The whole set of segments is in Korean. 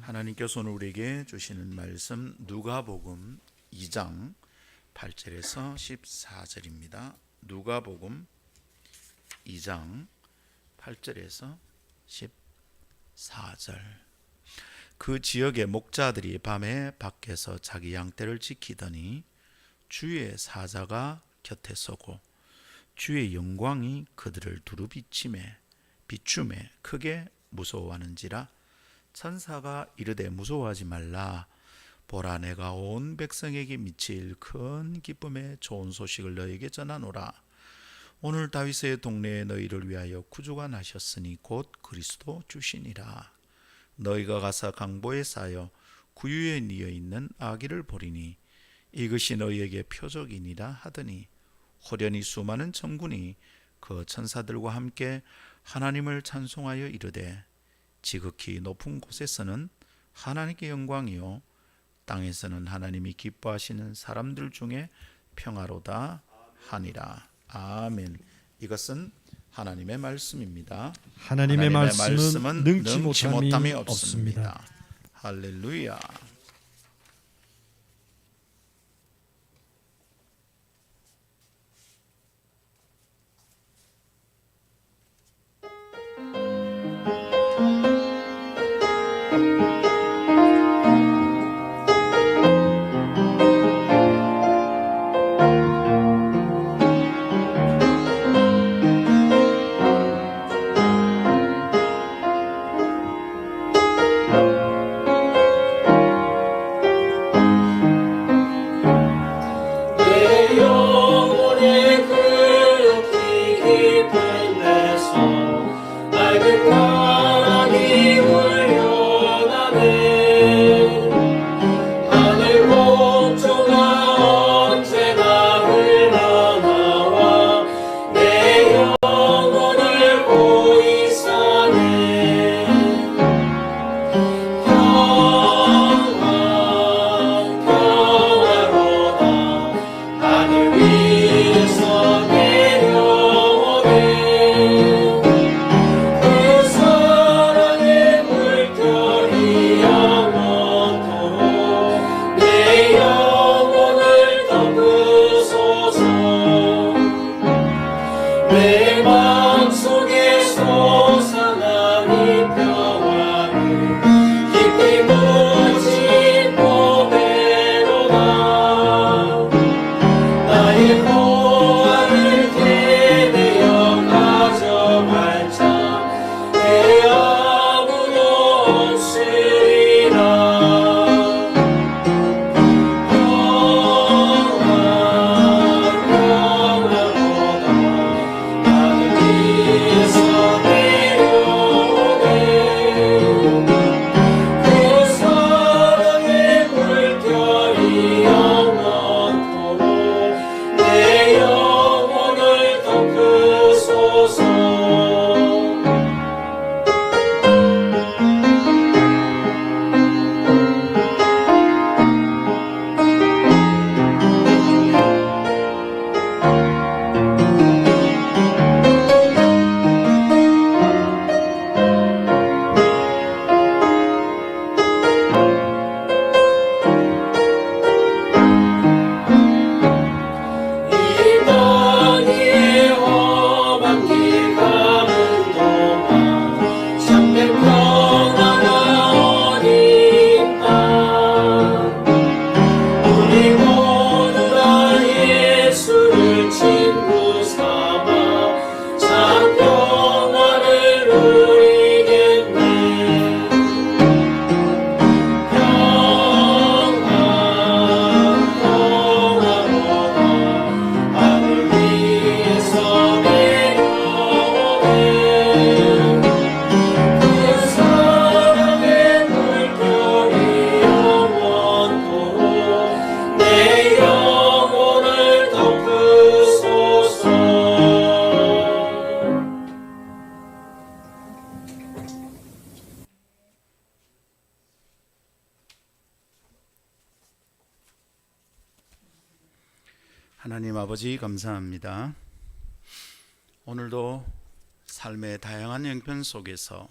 하나님께서 오늘 우리에게 주시는 말씀 누가복음 2장 8절에서 14절입니다. 누가복음 2장 8절에서 14절. 그 지역의 목자들이 밤에 밖에서 자기 양떼를 지키더니 주의 사자가 곁에 서고 주의 영광이 그들을 두루 비추매 크게 무서워하는지라. 천사가 이르되 무서워하지 말라. 보라, 내가 온 백성에게 미칠 큰 기쁨의 좋은 소식을 너에게 전하노라. 오늘 다윗의 동네에 너희를 위하여 구주가 나셨으니 곧 그리스도 주시니라. 너희가 가서 강보에 쌓여 구유에 뉘어 있는 아기를 보리니 이것이 너희에게 표적이니라 하더니, 호련히 수많은 천군이 그 천사들과 함께 하나님을 찬송하여 이르되, 지극히 높은 곳에서는 하나님께 영광이요 땅에서는 하나님이 기뻐하시는 사람들 중에 평화로다 하니라. 아멘. 이것은 하나님의 말씀입니다. 하나님의 말씀은 능치 못함이 없습니다. 할렐루야. 하나님 아버지, 감사합니다. 오늘도 삶의 다양한 형편 속에서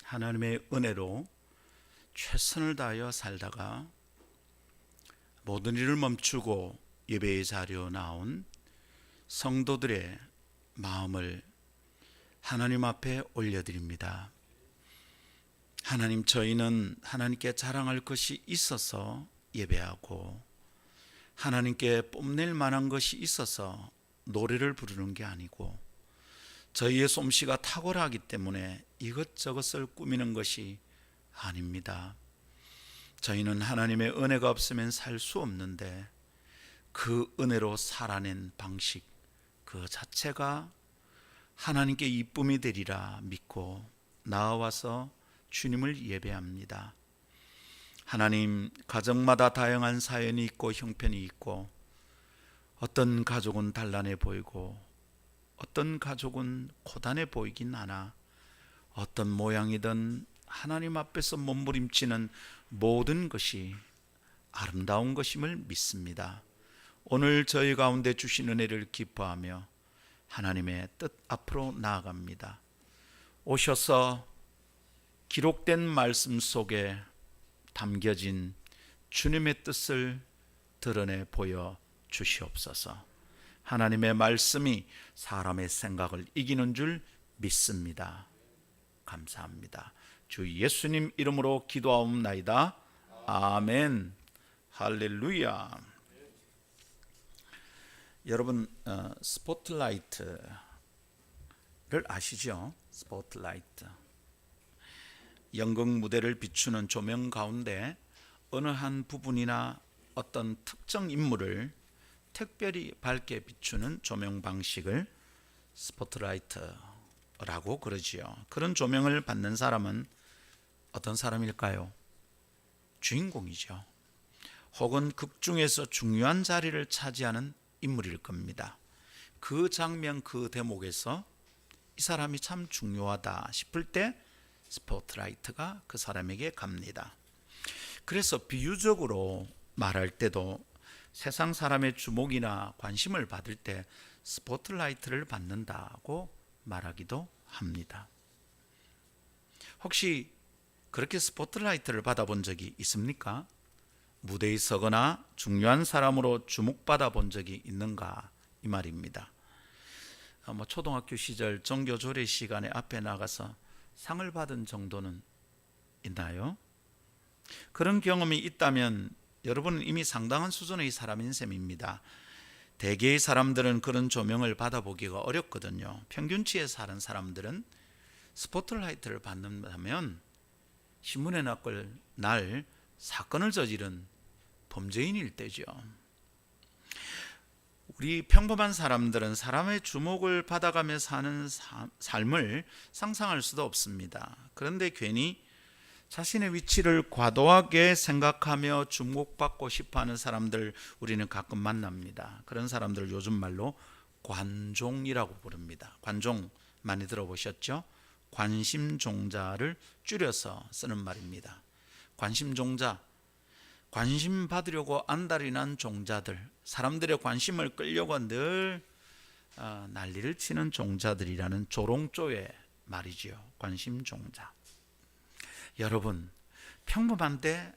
하나님의 은혜로 최선을 다하여 살다가 모든 일을 멈추고 예배의 자리에 나온 성도들의 마음을 하나님 앞에 올려드립니다. 하나님, 저희는 하나님께 자랑할 것이 있어서 예배하고 하나님께 뽐낼 만한 것이 있어서 노래를 부르는 게 아니고 저희의 솜씨가 탁월하기 때문에 이것저것을 꾸미는 것이 아닙니다. 저희는 하나님의 은혜가 없으면 살 수 없는데 그 은혜로 살아낸 방식 그 자체가 하나님께 이쁨이 되리라 믿고 나아와서 주님을 예배합니다. 하나님, 가정마다 다양한 사연이 있고 형편이 있고 어떤 가족은 단란해 보이고 어떤 가족은 고단해 보이긴 하나 어떤 모양이든 하나님 앞에서 몸부림치는 모든 것이 아름다운 것임을 믿습니다. 오늘 저희 가운데 주신 은혜를 기뻐하며 하나님의 뜻 앞으로 나아갑니다. 오셔서 기록된 말씀 속에 담겨진 주님의 뜻을 드러내 보여 주시옵소서. 하나님의 말씀이 사람의 생각을 이기는 줄 믿습니다. 감사합니다. 주 예수님 이름으로 기도하옵나이다. 아멘. 할렐루야. 여러분, 스포트라이트를 아시죠? 스포트라이트. 연극 무대를 비추는 조명 가운데 어느 한 부분이나 어떤 특정 인물을 특별히 밝게 비추는 조명 방식을 스포트라이트라고 그러지요. 그런 조명을 받는 사람은 어떤 사람일까요? 주인공이죠. 혹은 극 중에서 중요한 자리를 차지하는 인물일 겁니다. 그 장면, 그 대목에서 이 사람이 참 중요하다 싶을 때 스포트라이트가 그 사람에게 갑니다. 그래서 비유적으로 말할 때도 세상 사람의 주목이나 관심을 받을 때 스포트라이트를 받는다고 말하기도 합니다. 혹시 그렇게 스포트라이트를 받아본 적이 있습니까? 무대에 서거나 중요한 사람으로 주목받아 본 적이 있는가 이 말입니다. 초등학교 시절 정교 조례 시간에 앞에 나가서 상을 받은 정도는 있나요? 그런 경험이 있다면 여러분은 이미 상당한 수준의 사람인 셈입니다. 대개의 사람들은 그런 조명을 받아보기가 어렵거든요. 평균치에 사는 사람들은 스포트라이트를 받는다면 신문에 날 사건을 저지른 범죄인일 때죠. 우리 평범한 사람들은 사람의 주목을 받아가며 사는 삶을 상상할 수도 없습니다. 그런데 괜히 자신의 위치를 과도하게 생각하며 주목받고 싶어하는 사람들 우리는 가끔 만납니다. 그런 사람들을 요즘 말로 관종이라고 부릅니다. 관종 많이 들어보셨죠? 관심종자를 줄여서 쓰는 말입니다. 관심종자, 관심 받으려고 안달이 난 종자들, 사람들의 관심을 끌려고 늘 난리를 치는 종자들이라는 조롱조의 말이지요. 관심종자. 여러분, 평범한데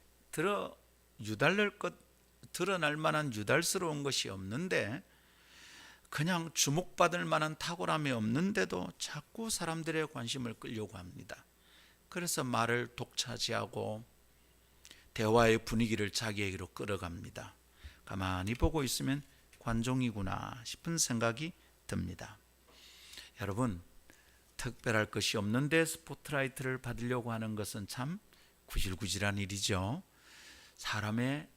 드러날 만한 유달스러운 것이 없는데 그냥 주목받을 만한 탁월함이 없는데도 자꾸 사람들의 관심을 끌려고 합니다. 그래서 말을 독차지하고 대화의 분위기를 자기에게로 끌어갑니다. 가만히 보고 있으면 관종이구나 싶은 생각이 듭니다. 여러분, 특별할 것이 없는데 스포트라이트를 받으려고 하는 것은 참 구질구질한 일이죠. 사람의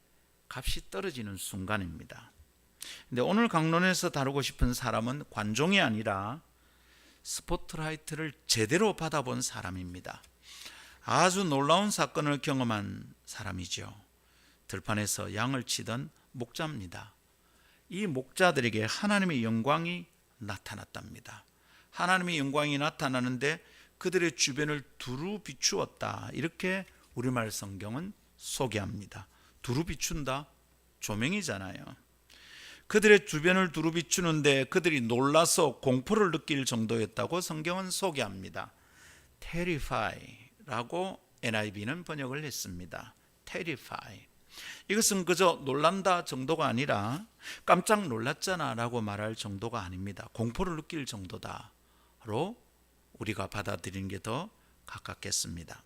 값이 떨어지는 순간입니다. 근데 오늘 강론에서 다루고 싶은 사람은 관종이 아니라 스포트라이트를 제대로 받아본 사람입니다. 아주 놀라운 사건을 경험한 사람이죠. 들판에서 양을 치던 목자입니다. 이 목자들에게 하나님의 영광이 나타났답니다. 하나님의 영광이 나타나는데 그들의 주변을 두루 비추었다. 이렇게 우리말 성경은 소개합니다. 두루 비춘다? 조명이잖아요. 그들의 주변을 두루 비추는데 그들이 놀라서 공포를 느낄 정도였다고 성경은 소개합니다. terrify라고 NIV는 번역을 했습니다. terrify. 이것은 그저 놀란다 정도가 아니라 깜짝 놀랐잖아 라고 말할 정도가 아닙니다. 공포를 느낄 정도다로 우리가 받아들이는 게 더 가깝겠습니다.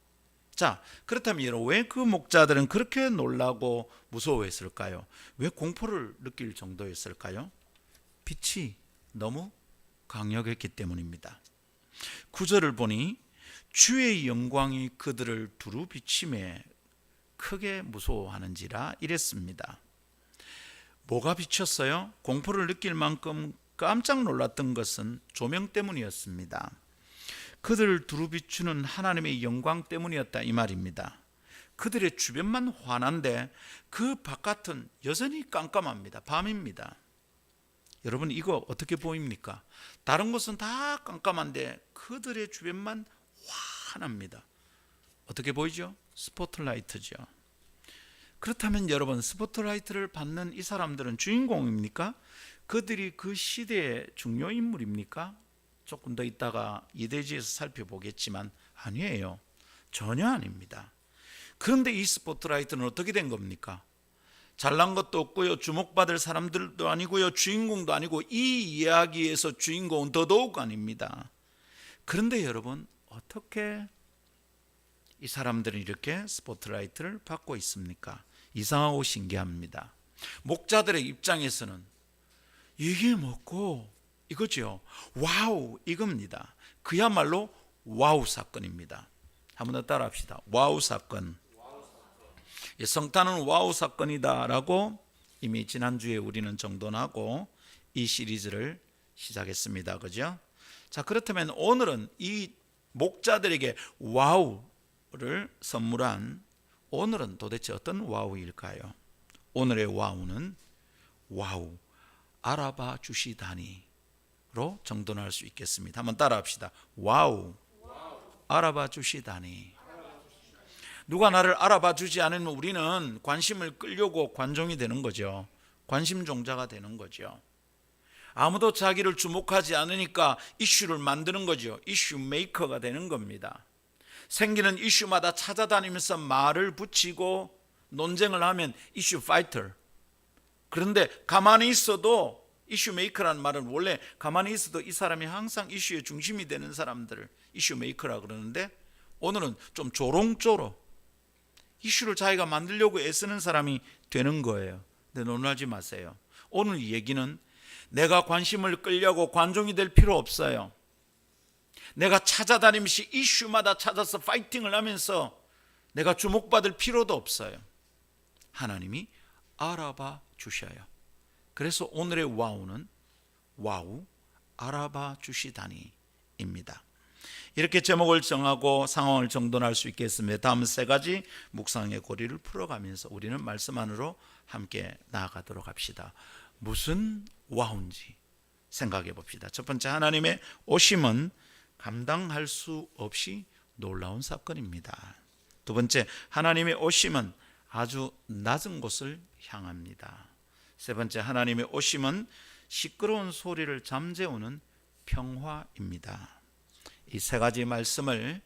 자, 그렇다면 여러분, 왜 그 목자들은 그렇게 놀라고 무서워했을까요? 왜 공포를 느낄 정도였을까요? 빛이 너무 강력했기 때문입니다. 9절을 보니 주의 영광이 그들을 두루 비침에 크게 무서워하는지라 이랬습니다. 뭐가 비쳤어요? 공포를 느낄 만큼 깜짝 놀랐던 것은 조명 때문이었습니다. 그들을 두루 비추는 하나님의 영광 때문이었다 이 말입니다. 그들의 주변만 환한데 그 바깥은 여전히 깜깜합니다. 밤입니다. 여러분, 이거 어떻게 보입니까? 다른 곳은 다 깜깜한데 그들의 주변만 환합니다. 어떻게 보이죠? 스포트라이트죠. 그렇다면 여러분, 스포트라이트를 받는 이 사람들은 주인공입니까? 그들이 그 시대의 중요 인물입니까? 조금 더 있다가 이대지에서 살펴보겠지만 아니에요. 전혀 아닙니다. 그런데 이 스포트라이트는 어떻게 된 겁니까? 잘난 것도 없고요, 주목받을 사람들도 아니고요, 주인공도 아니고, 이 이야기에서 주인공은 더더욱 아닙니다. 그런데 여러분, 어떻게 이 사람들은 이렇게 스포트라이트를 받고 있습니까? 이상하고 신기합니다. 목자들의 입장에서는 이게 뭐고 이거죠. 와우, 이겁니다. 그야말로 와우 사건입니다. 한번 더 따라합시다. 와우 사건. 성탄은 와우 사건이다 라고 이미 지난주에 우리는 정돈하고 이 시리즈를 시작했습니다. 그죠? 자, 그렇다면 오늘은 이 목자들에게 와우를 선물한, 오늘은 도대체 어떤 와우일까요? 오늘의 와우는 와우, 알아봐 주시다니로 정돈할 수 있겠습니다. 한번 따라합시다. 와우, 알아봐 주시다니. 누가 나를 알아봐 주지 않으면 우리는 관심을 끌려고 관종이 되는 거죠. 관심종자가 되는 거죠. 아무도 자기를 주목하지 않으니까 이슈를 만드는 거죠. 이슈 메이커가 되는 겁니다. 생기는 이슈마다 찾아다니면서 말을 붙이고 논쟁을 하면 이슈 파이터. 그런데 가만히 있어도 이슈 메이커라는 말은 원래 가만히 있어도 이 사람이 항상 이슈의 중심이 되는 사람들을 이슈 메이커라 그러는데, 오늘은 좀 조롱조로 이슈를 자기가 만들려고 애쓰는 사람이 되는 거예요. 근데 놀라지 마세요. 오늘 이 얘기는 내가 관심을 끌려고 관종이 될 필요 없어요. 내가 찾아다니면서 이슈마다 찾아서 파이팅을 하면서 내가 주목받을 필요도 없어요. 하나님이 알아봐 주셔요. 그래서 오늘의 와우는 와우, 알아봐 주시다니입니다. 이렇게 제목을 정하고 상황을 정돈할 수 있겠습니다. 다음 세 가지 묵상의 고리를 풀어가면서 우리는 말씀 안으로 함께 나아가도록 합시다. 무슨 와우인지 생각해 봅시다. 첫 번째, 하나님의 오심은 감당할 수 없이 놀라운 사건입니다. 두 번째, 하나님의 오심은 아주 낮은 곳을 향합니다. 세 번째, 하나님의 오심은 시끄러운 소리를 잠재우는 평화입니다. 이 세 가지 말씀을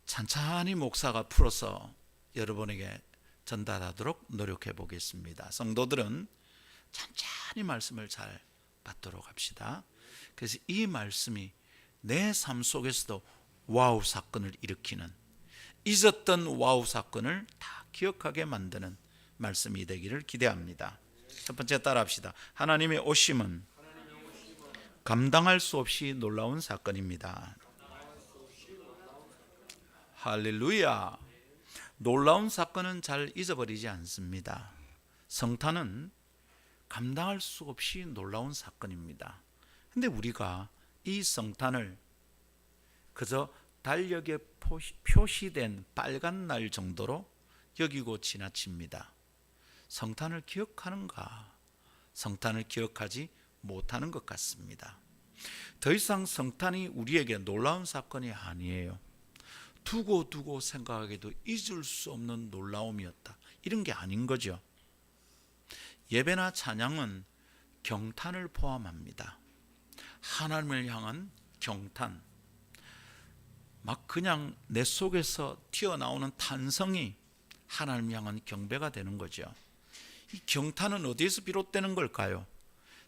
찬찬히 목사가 풀어서 여러분에게 전달하도록 노력해 보겠습니다. 성도들은 찬찬히 말씀을 잘 받도록 합시다. 그래서 이 말씀이 내 삶 속에서도 와우 사건을 일으키는, 잊었던 와우 사건을 다 기억하게 만드는 말씀이 되기를 기대합니다. 첫 번째 따라합시다. 하나님의 오심은 감당할 수 없이 놀라운 사건입니다. 할렐루야. 놀라운 사건은 잘 잊어버리지 않습니다. 성탄은 감당할 수 없이 놀라운 사건입니다. 근데 우리가 이 성탄을 그저 달력에 표시된 빨간 날 정도로 여기고 지나칩니다. 성탄을 기억하는가? 성탄을 기억하지 못하는 것 같습니다. 더 이상 성탄이 우리에게 놀라운 사건이 아니에요. 두고 생각하기도 잊을 수 없는 놀라움이었다, 이런 게 아닌 거죠. 예배나 찬양은 경탄을 포함합니다. 하나님을 향한 경탄, 막 그냥 내 속에서 튀어나오는 탄성이 하나님 향한 경배가 되는 거죠. 이 경탄은 어디에서 비롯되는 걸까요?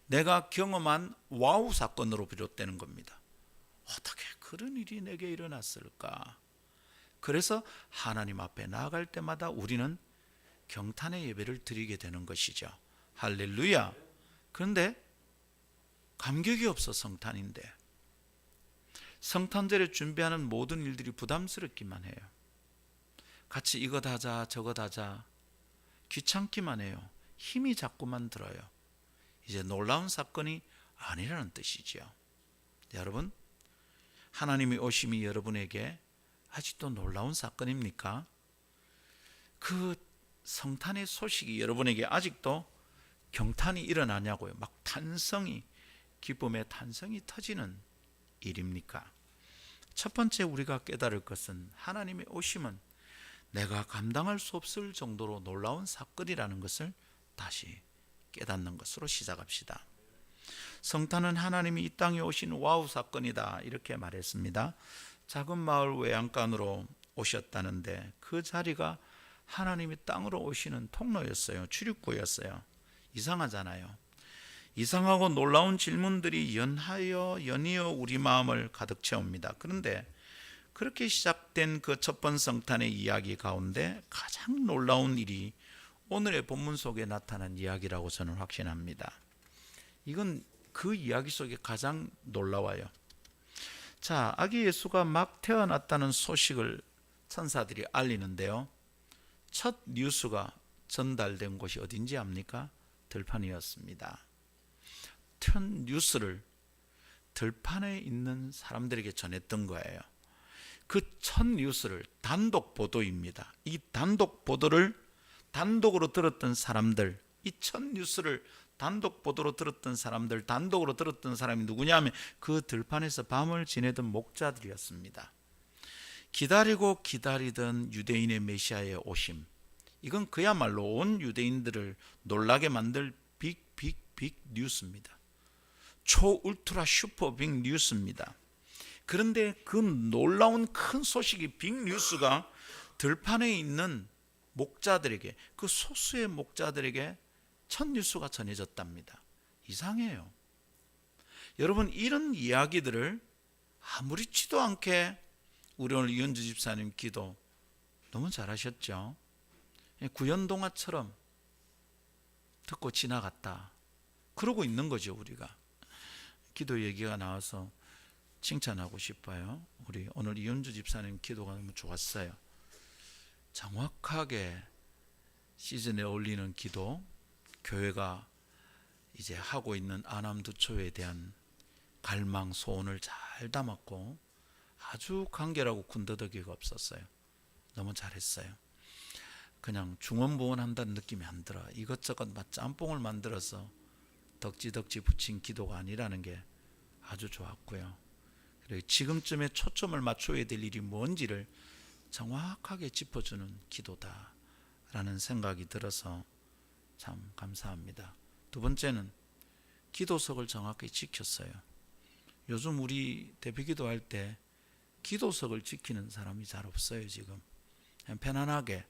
내가 경험한 와우 사건으로 비롯되는 겁니다. 어떻게 그런 일이 내게 일어났을까? 그래서 하나님 앞에 나아갈 때마다 우리는 경탄의 예배를 드리게 되는 것이죠. 할렐루야. 그런데 감격이 없어 성탄인데, 성탄절에 준비하는 모든 일들이 부담스럽기만 해요. 같이 이것 하자 저것 하자 귀찮기만 해요. 힘이 자꾸만 들어요. 이제 놀라운 사건이 아니라는 뜻이지요. 여러분, 하나님의 오심이 여러분에게 아직도 놀라운 사건입니까? 그 성탄의 소식이 여러분에게 아직도 경탄이 일어나냐고요. 막 탄성이, 기쁨의 탄성이 터지는 일입니까? 첫 번째 우리가 깨달을 것은 하나님의 오심은 내가 감당할 수 없을 정도로 놀라운 사건이라는 것을 다시 깨닫는 것으로 시작합시다. 성탄은 하나님이 이 땅에 오신 와우 사건이다, 이렇게 말했습니다. 작은 마을 외양간으로 오셨다는데 그 자리가 하나님이 땅으로 오시는 통로였어요. 출입구였어요. 이상하잖아요. 이상하고 놀라운 질문들이 연이어 우리 마음을 가득 채웁니다. 그런데 그렇게 시작된 그 첫 번 성탄의 이야기 가운데 가장 놀라운 일이 오늘의 본문 속에 나타난 이야기라고 저는 확신합니다. 이건 그 이야기 속에 가장 놀라워요. 자, 아기 예수가 막 태어났다는 소식을 천사들이 알리는데요, 첫 뉴스가 전달된 곳이 어딘지 압니까? 들판이었습니다. 첫 뉴스를 들판에 있는 사람들에게 전했던 거예요. 그 첫 뉴스를 단독 보도입니다. 이 단독 보도를 단독으로 들었던 사람들, 이 첫 뉴스를 단독 보도로 들었던 사람들, 단독으로 들었던 사람이 누구냐면 그 들판에서 밤을 지내던 목자들이었습니다. 기다리고 기다리던 유대인의 메시아의 오심, 이건 그야말로 온 유대인들을 놀라게 만들 빅 뉴스입니다. 초 울트라 슈퍼 빅 뉴스입니다. 그런데 그 놀라운 큰 소식이, 빅 뉴스가 들판에 있는 목자들에게, 그 소수의 목자들에게 첫 뉴스가 전해졌답니다. 이상해요. 여러분, 이런 이야기들을 아무렇지도 않게 우리 오늘 이현주 집사님 기도 너무 잘하셨죠. 구연동화처럼 듣고 지나갔다, 그러고 있는 거죠. 우리가 기도 얘기가 나와서 칭찬하고 싶어요. 우리 오늘 이현주 집사님 기도가 너무 좋았어요. 정확하게 시즌에 어울리는 기도, 교회가 이제 하고 있는 안암두초에 대한 갈망, 소원을 잘 담았고 아주 간결하고 군더더기가 없었어요. 너무 잘했어요. 그냥 중원부원한다는 느낌이 안 들어. 이것저것 짬뽕을 만들어서 덕지덕지 붙인 기도가 아니라는 게 아주 좋았고요. 그리고 지금쯤에 초점을 맞춰야 될 일이 뭔지를 정확하게 짚어주는 기도다라는 생각이 들어서 참 감사합니다. 두 번째는 기도석을 정확히 지켰어요. 요즘 우리 대표 기도할 때 기도석을 지키는 사람이 잘 없어요. 지금 그냥 편안하게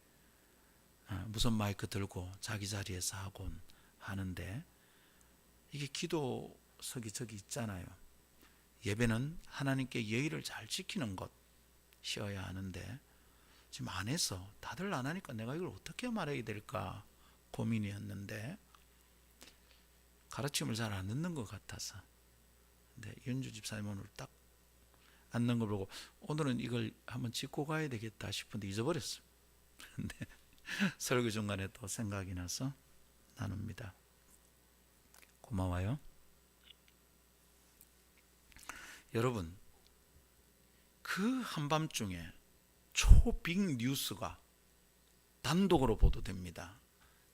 무선 마이크 들고 자기 자리에서 하곤 하는데, 이게 기도석이 저기 있잖아요. 예배는 하나님께 예의를 잘 지키는 것이어야 하는데 지금 안 해서, 다들 안 하니까 내가 이걸 어떻게 말해야 될까 고민이었는데 가르침을 잘 안 듣는 것 같아서, 근데 연주 집사님 오늘 딱 앉는 걸 보고 오늘은 이걸 한번 짚고 가야 되겠다 싶은데 잊어버렸어요. 근데 설교 중간에 또 생각이 나서 나눕니다. 고마워요. 여러분, 그 한밤중에 초빅 뉴스가 단독으로 보도됩니다.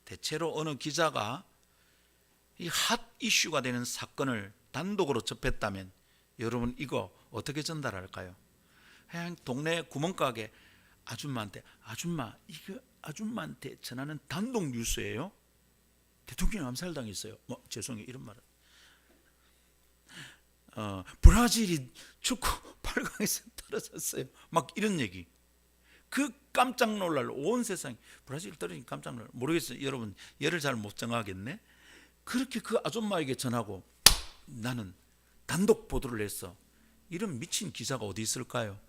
대체로 어느 기자가 이 핫 이슈가 되는 사건을 단독으로 접했다면 여러분 이거 어떻게 전달할까요? 그냥 동네 구멍가게 아줌마한테, 아줌마 이거 아줌마한테 전하는 단독 뉴스예요? 대통령 암살당했어요. 죄송해요, 이런 말은 브라질이 축구 8강에서 떨어졌어요. 막 이런 얘기. 그 깜짝 놀랄 온 세상이 브라질 떨어진 깜짝 놀랄. 모르겠어요. 여러분 예를 잘 못 정하겠네. 그렇게 그 아줌마에게 전하고 나는 단독 보도를 했어. 이런 미친 기사가 어디 있을까요?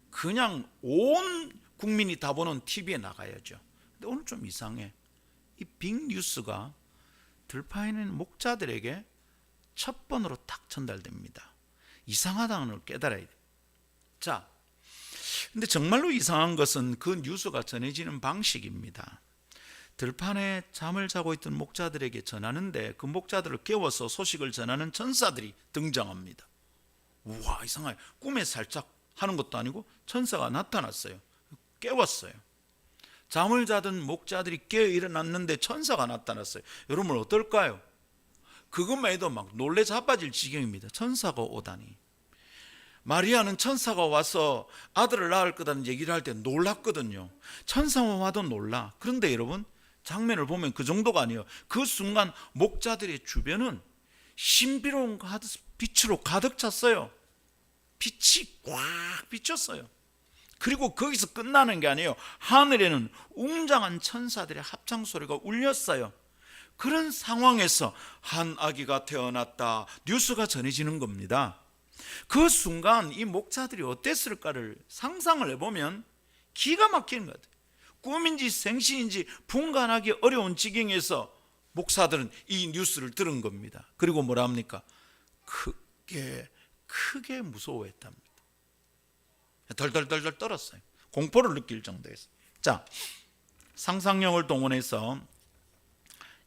그냥 온 국민이 다 보는 TV에 나가야죠. 근데 오늘 좀 이상해. 이 빅뉴스가 들판에는 목자들에게 첫 번으로 딱 전달됩니다. 이상하다는 걸 깨달아야 돼. 자, 근데 정말로 이상한 것은 그 뉴스가 전해지는 방식입니다. 들판에 잠을 자고 있던 목자들에게 전하는데 그 목자들을 깨워서 소식을 전하는 천사들이 등장합니다. 우와, 이상하게 꿈에 살짝 하는 것도 아니고 천사가 나타났어요. 깨웠어요. 잠을 자던 목자들이 깨어 일어났는데 천사가 나타났어요. 여러분 어떨까요? 그것만 해도 막 놀래 자빠질 지경입니다. 천사가 오다니. 마리아는 천사가 와서 아들을 낳을 거다는 얘기를 할 때 놀랐거든요. 천사만 와도 놀라. 그런데 여러분 장면을 보면 그 정도가 아니에요. 그 순간 목자들의 주변은 신비로운 빛으로 가득 찼어요. 빛이 꽉 비쳤어요. 그리고 거기서 끝나는 게 아니에요. 하늘에는 웅장한 천사들의 합창 소리가 울렸어요. 그런 상황에서 한 아기가 태어났다 뉴스가 전해지는 겁니다. 그 순간 이 목자들이 어땠을까를 상상을 해보면 기가 막히는 것 같아요. 꿈인지 생시인지 분간하기 어려운 지경에서 목사들은 이 뉴스를 들은 겁니다. 그리고 뭐라 합니까? 크게 무서워했답니다. 덜덜덜덜 떨었어요. 공포를 느낄 정도였어요. 자, 상상력을 동원해서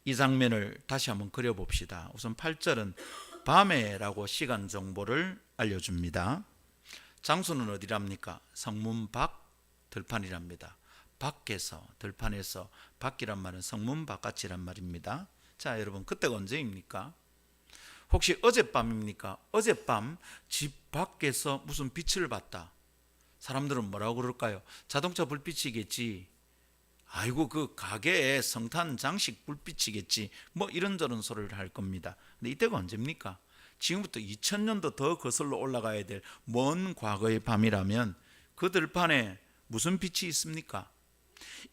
이 장면을 다시 한번 그려봅시다. 우선 8절은 밤에라고 시간 정보를 알려줍니다. 장소는 어디랍니까? 성문 밖 들판이랍니다. 밖에서, 들판에서, 밖이란 말은 성문 바깥이란 말입니다. 자, 여러분 그때가 언제입니까? 혹시 어젯밤입니까? 어젯밤 집 밖에서 무슨 빛을 봤다. 사람들은 뭐라고 그럴까요? 자동차 불빛이겠지. 아이고 그 가게에 성탄 장식 불빛이겠지. 뭐 이런저런 소리를 할 겁니다. 근데 이때가 언제입니까? 지금부터 2000년도 더 거슬러 올라가야 될 먼 과거의 밤이라면 그 들판에 무슨 빛이 있습니까?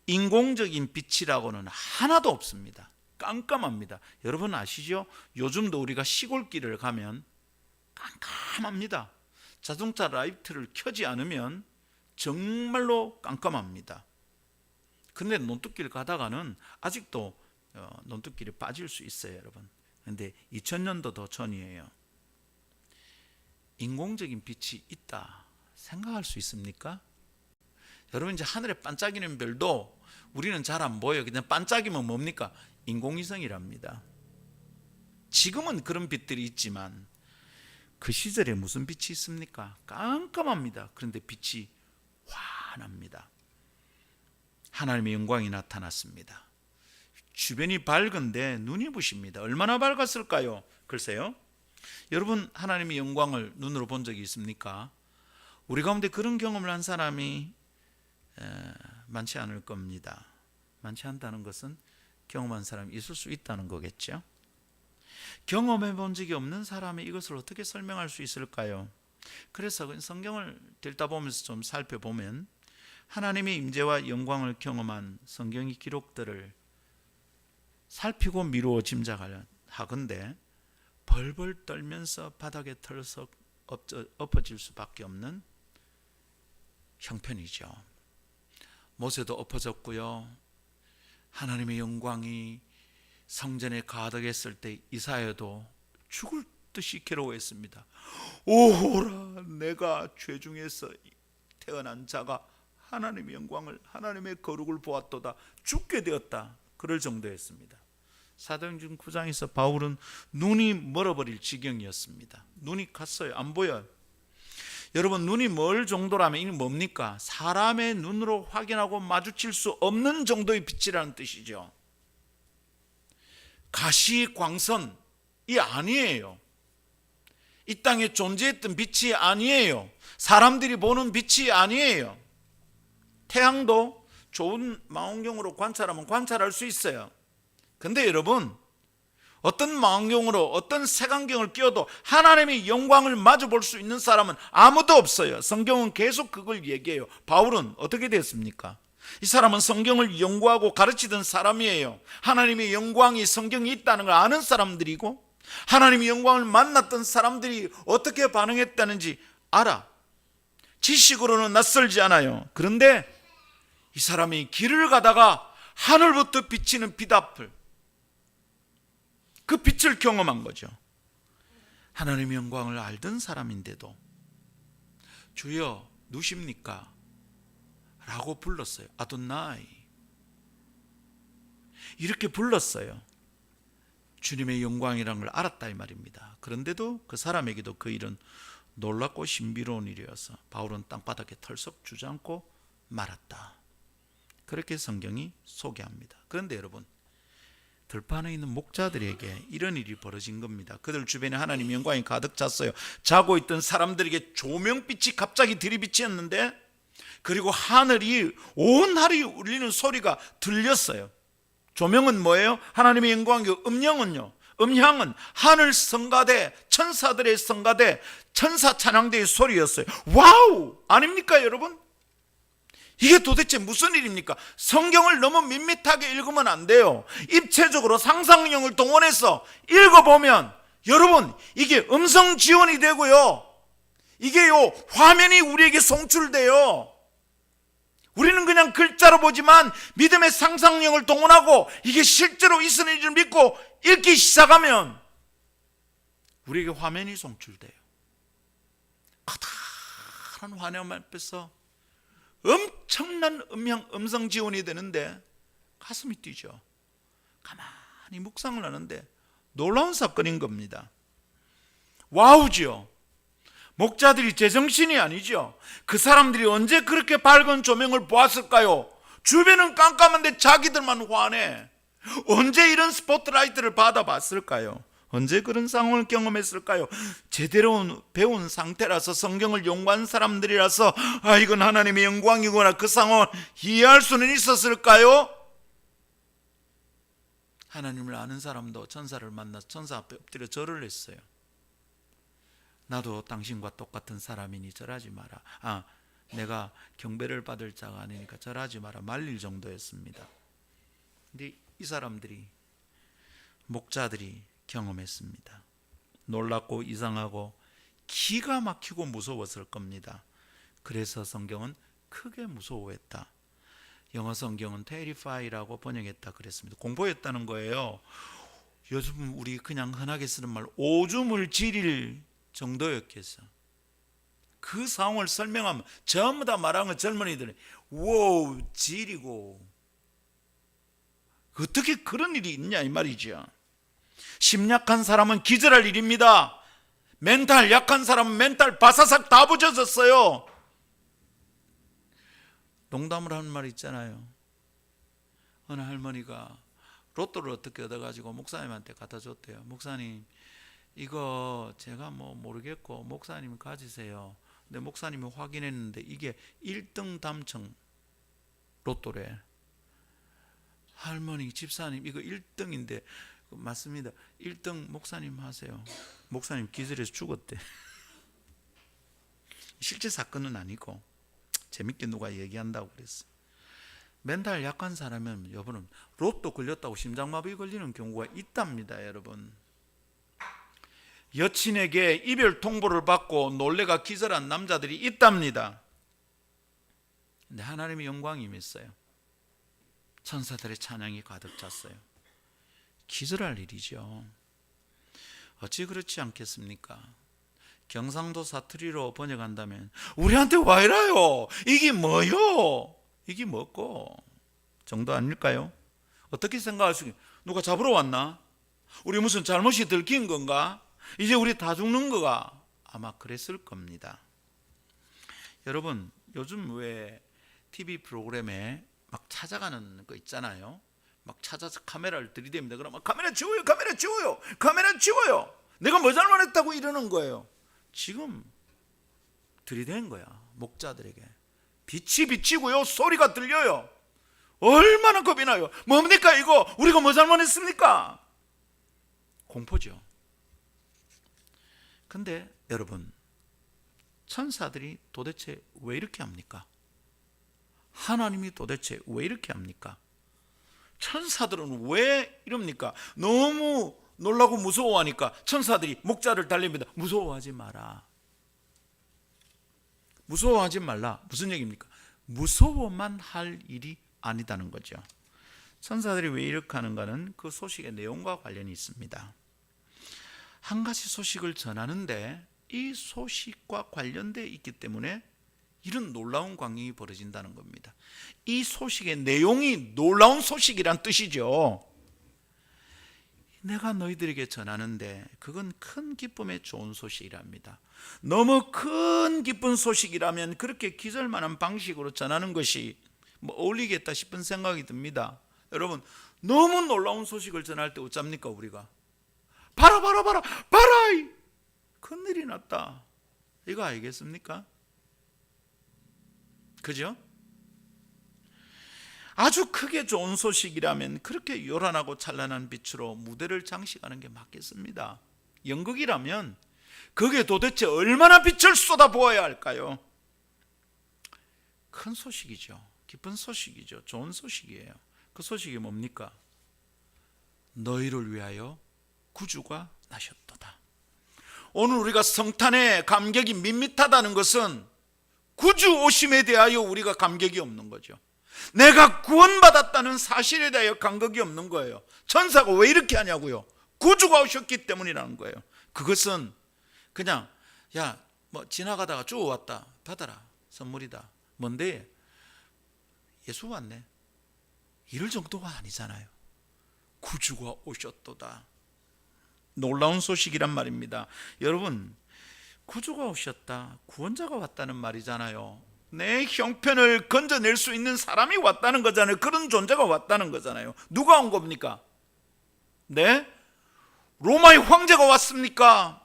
인공적인 빛이라고는 하나도 없습니다. 깜깜합니다. 여러분 아시죠? 요즘도 우리가 시골길을 가면 깜깜합니다. 자동차 라이트를 켜지 않으면 정말로 깜깜합니다. 근데 논뚝길 가다가는 아직도 논뚝길에 빠질 수 있어요, 여러분. 근데 2000년도 더 전이에요. 인공적인 빛이 있다 생각할 수 있습니까? 여러분 이제 하늘에 반짝이는 별도 우리는 잘 안 보여요. 그냥 반짝이면 뭡니까? 인공위성이랍니다. 지금은 그런 빛들이 있지만 그 시절에 무슨 빛이 있습니까? 깜깜합니다. 그런데 빛이 환합니다. 하나님의 영광이 나타났습니다. 주변이 밝은데 눈이 부십니다. 얼마나 밝았을까요? 글쎄요. 여러분 하나님의 영광을 눈으로 본 적이 있습니까? 우리 가운데 그런 경험을 한 사람이 많지 않을 겁니다. 많지 않다는 것은 경험한 사람이 있을 수 있다는 거겠죠. 경험해 본 적이 없는 사람이 이것을 어떻게 설명할 수 있을까요? 그래서 성경을 읽다 보면서 좀 살펴보면 하나님의 임재와 영광을 경험한 성경의 기록들을 살피고 미루어 짐작하건대 벌벌 떨면서 바닥에 털썩 엎어질 수밖에 없는 형편이죠. 모세도 엎어졌고요. 하나님의 영광이 성전에 가득했을 때 이사야도 죽을 듯이 괴로워했습니다. 오호라, 내가 죄 중에서 태어난 자가 하나님의 영광을, 하나님의 거룩을 보았도다. 죽게 되었다. 그럴 정도였습니다. 사도행전 9장에서 바울은 눈이 멀어버릴 지경이었습니다. 눈이 갔어요. 안 보여요. 여러분 눈이 멀 정도라면 이게 뭡니까? 사람의 눈으로 확인하고 마주칠 수 없는 정도의 빛이라는 뜻이죠. 가시광선이 아니에요. 이 땅에 존재했던 빛이 아니에요. 사람들이 보는 빛이 아니에요. 태양도 좋은 망원경으로 관찰하면 관찰할 수 있어요. 근데 여러분 어떤 망원경으로 어떤 색안경을 끼워도 하나님의 영광을 마주 볼 수 있는 사람은 아무도 없어요. 성경은 계속 그걸 얘기해요. 바울은 어떻게 됐습니까? 이 사람은 성경을 연구하고 가르치던 사람이에요. 하나님의 영광이 성경에 있다는 걸 아는 사람들이고 하나님의 영광을 만났던 사람들이 어떻게 반응했다는지 알아. 지식으로는 낯설지 않아요. 그런데 이 사람이 길을 가다가 하늘부터 비치는 빛앞을, 그 빛을 경험한 거죠. 하나님의 영광을 알던 사람인데도 주여 누십니까? 라고 불렀어요. 아도나이, 이렇게 불렀어요. 주님의 영광이라는 걸 알았다 이 말입니다. 그런데도 그 사람에게도 그 일은 놀랍고 신비로운 일이어서 바울은 땅바닥에 털썩 주저앉고 말았다. 그렇게 성경이 소개합니다. 그런데 여러분, 들판에 있는 목자들에게 이런 일이 벌어진 겁니다. 그들 주변에 하나님의 영광이 가득 찼어요. 자고 있던 사람들에게 조명빛이 갑자기 들이비치었는데, 그리고 하늘이 온 하늘이 울리는 소리가 들렸어요. 조명은 뭐예요? 하나님의 영광이고, 음향은 하늘 성가대, 천사들의 성가대, 천사 찬양대의 소리였어요. 와우! 아닙니까 여러분? 이게 도대체 무슨 일입니까? 성경을 너무 밋밋하게 읽으면 안 돼요. 입체적으로 상상력을 동원해서 읽어보면 여러분, 이게 음성 지원이 되고요, 이게요 화면이 우리에게 송출돼요. 우리는 그냥 글자로 보지만 믿음의 상상력을 동원하고 이게 실제로 있는 일을 믿고 읽기 시작하면 우리에게 화면이 송출돼요. 커다란 화면 앞에서 엄청난 음성 지원이 되는데 가슴이 뛰죠. 가만히 묵상을 하는데 놀라운 사건인 겁니다. 와우죠. 목자들이 제정신이 아니죠. 그 사람들이 언제 그렇게 밝은 조명을 보았을까요? 주변은 깜깜한데 자기들만 환해. 언제 이런 스포트라이트를 받아봤을까요? 언제 그런 상황을 경험했을까요? 제대로 배운 상태라서, 성경을 연구한 사람들이라서 이건 하나님의 영광이구나, 그 상황을 이해할 수는 있었을까요? 하나님을 아는 사람도 천사를 만나서 천사 앞에 엎드려 절을 했어요. 나도 당신과 똑같은 사람이니 절하지 마라. 내가 경배를 받을 자가 아니니까 절하지 마라 말릴 정도였습니다. 근데 이 사람들이, 목자들이 경험했습니다. 놀랍고 이상하고 기가 막히고 무서웠을 겁니다. 그래서 성경은 크게 무서워했다. 영어 성경은 terrify라고 번역했다 그랬습니다. 공포했다는 거예요. 요즘 우리 그냥 흔하게 쓰는 말 오줌을 지릴 정도였겠어. 그 상황을 설명하면 전부 다 말하는 젊은이들이 와우 지리고, 어떻게 그런 일이 있냐 이 말이죠. 심약한 사람은 기절할 일입니다. 멘탈 약한 사람은 멘탈 바사삭 다 부서졌어요. 농담을 하는 말 있잖아요. 어느 할머니가 로또를 어떻게 얻어가지고 목사님한테 갖다 줬대요. 목사님, 이거 제가 모르겠고 목사님 가지세요. 근데 목사님이 확인했는데 이게 1등 당첨 로또래. 할머니, 집사님, 이거 1등인데 맞습니다. 1등 목사님 하세요. 목사님 기절해서 죽었대. 실제 사건은 아니고 재밌게 누가 얘기한다고 그랬어요. 멘탈 약한 사람은 여러분 로또 걸렸다고 심장마비 걸리는 경우가 있답니다. 여러분, 여친에게 이별 통보를 받고 놀래가 기절한 남자들이 있답니다. 근데 하나님의 영광이 임했어요. 천사들의 찬양이 가득 찼어요. 기절할 일이죠. 어찌 그렇지 않겠습니까? 경상도 사투리로 번역한다면 우리한테 와 이래요, 이게 뭐요, 이게 뭐고 정도 아닐까요? 어떻게 생각할 수 있어요? 누가 잡으러 왔나? 우리 무슨 잘못이 들킨 건가? 이제 우리 다 죽는 거가? 아마 그랬을 겁니다. 여러분, 요즘 왜 TV 프로그램에 막 찾아가는 거 있잖아요. 막 찾아서 카메라를 들이댑니다. 그러면 카메라 지워요, 카메라 지워요, 카메라 지워요. 내가 뭐 잘못했다고 이러는 거예요. 지금 들이댄 거야. 목자들에게 빛이 비치고요, 소리가 들려요. 얼마나 겁이 나요. 뭡니까 이거? 우리가 뭐 잘못했습니까? 공포죠. 근데 여러분, 천사들이 도대체 왜 이렇게 합니까? 하나님이 도대체 왜 이렇게 합니까? 천사들은 왜 이럽니까? 너무 놀라고 무서워하니까 천사들이 목자를 달립니다. 무서워하지 마라. 무서워하지 말라. 무슨 얘기입니까? 무서워만 할 일이 아니다는 거죠. 천사들이 왜 이렇게 하는가는 그 소식의 내용과 관련이 있습니다. 한 가지 소식을 전하는데 이 소식과 관련되어 있기 때문에 이런 놀라운 광경이 벌어진다는 겁니다. 이 소식의 내용이 놀라운 소식이란 뜻이죠. 내가 너희들에게 전하는데 그건 큰 기쁨의 좋은 소식이랍니다. 너무 큰 기쁜 소식이라면 그렇게 기절만한 방식으로 전하는 것이 어울리겠다 싶은 생각이 듭니다. 여러분, 너무 놀라운 소식을 전할 때 어쩝니까 우리가? 봐라 큰일이 났다, 이거 알겠습니까? 그죠? 아주 크게 좋은 소식이라면 그렇게 요란하고 찬란한 빛으로 무대를 장식하는 게 맞겠습니다. 연극이라면 그게 도대체 얼마나 빛을 쏟아부어야 할까요? 큰 소식이죠. 기쁜 소식이죠. 좋은 소식이에요. 그 소식이 뭡니까? 너희를 위하여 구주가 나셨도다. 오늘 우리가 성탄에 감격이 밋밋하다는 것은 구주 오심에 대하여 우리가 감격이 없는 거죠. 내가 구원받았다는 사실에 대하여 감격이 없는 거예요. 천사가 왜 이렇게 하냐고요? 구주가 오셨기 때문이라는 거예요. 그것은 그냥 지나가다가 쭉 왔다, 받아라, 선물이다. 뭔데? 예수 왔네, 이럴 정도가 아니잖아요. 구주가 오셨도다. 놀라운 소식이란 말입니다. 여러분, 구주가 오셨다, 구원자가 왔다는 말이잖아요. 내 형편을 건져낼 수 있는 사람이 왔다는 거잖아요. 그런 존재가 왔다는 거잖아요. 누가 온 겁니까? 네? 로마의 황제가 왔습니까?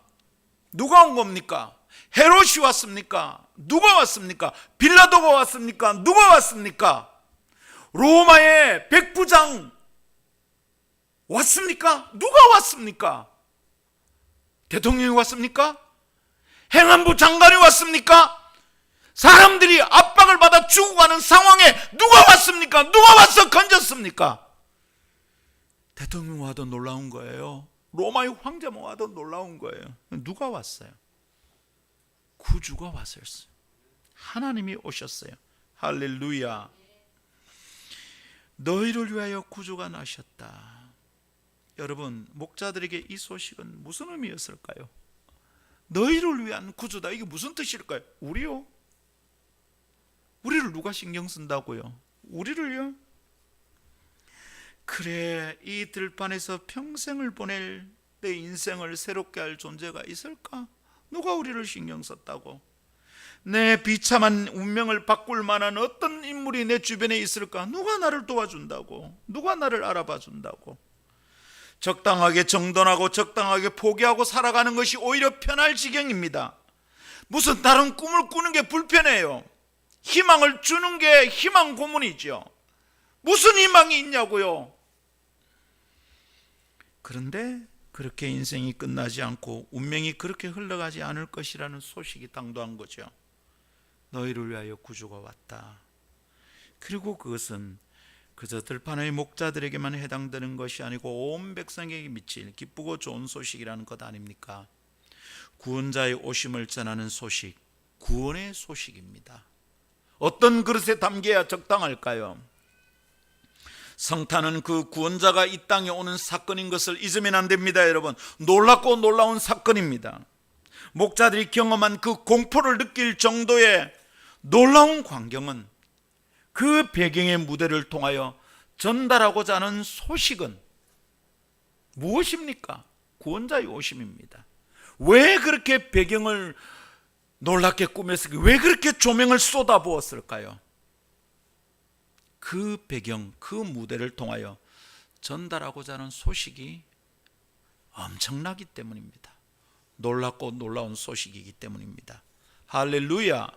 누가 온 겁니까? 헤롯이 왔습니까? 누가 왔습니까? 빌라도가 왔습니까? 누가 왔습니까? 로마의 백부장 왔습니까? 누가 왔습니까? 대통령이 왔습니까? 행안부 장관이 왔습니까? 사람들이 압박을 받아 죽어가는 상황에 누가 왔습니까? 누가 와서 건졌습니까? 대통령 와도 놀라운 거예요. 로마의 황제만 와도 놀라운 거예요. 누가 왔어요? 구주가 왔어요. 하나님이 오셨어요. 할렐루야. 너희를 위하여 구주가 나셨다. 여러분, 목자들에게 이 소식은 무슨 의미였을까요? 너희를 위한 구주다, 이게 무슨 뜻일까요? 우리요? 우리를 누가 신경 쓴다고요? 우리를요? 그래, 이 들판에서 평생을 보낼 내 인생을 새롭게 할 존재가 있을까? 누가 우리를 신경 썼다고? 내 비참한 운명을 바꿀 만한 어떤 인물이 내 주변에 있을까? 누가 나를 도와준다고? 누가 나를 알아봐 준다고? 적당하게 정돈하고 적당하게 포기하고 살아가는 것이 오히려 편할 지경입니다. 무슨 다른 꿈을 꾸는 게 불편해요. 희망을 주는 게 희망 고문이죠. 무슨 희망이 있냐고요? 그런데 그렇게 인생이 끝나지 않고 운명이 그렇게 흘러가지 않을 것이라는 소식이 당도한 거죠. 너희를 위하여 구주가 왔다. 그리고 그것은 그저 들판의 목자들에게만 해당되는 것이 아니고 온 백성에게 미칠 기쁘고 좋은 소식이라는 것 아닙니까? 구원자의 오심을 전하는 소식, 구원의 소식입니다. 어떤 그릇에 담겨야 적당할까요? 성탄은 그 구원자가 이 땅에 오는 사건인 것을 잊으면 안 됩니다. 여러분, 놀랍고 놀라운 사건입니다. 목자들이 경험한 그 공포를 느낄 정도의 놀라운 광경은 그 배경의 무대를 통하여 전달하고자 하는 소식은 무엇입니까? 구원자의 오심입니다. 왜 그렇게 배경을 놀랍게 꾸몄을까요? 왜 그렇게 조명을 쏟아부었을까요? 그 배경, 그 무대를 통하여 전달하고자 하는 소식이 엄청나기 때문입니다. 놀랍고 놀라운 소식이기 때문입니다. 할렐루야.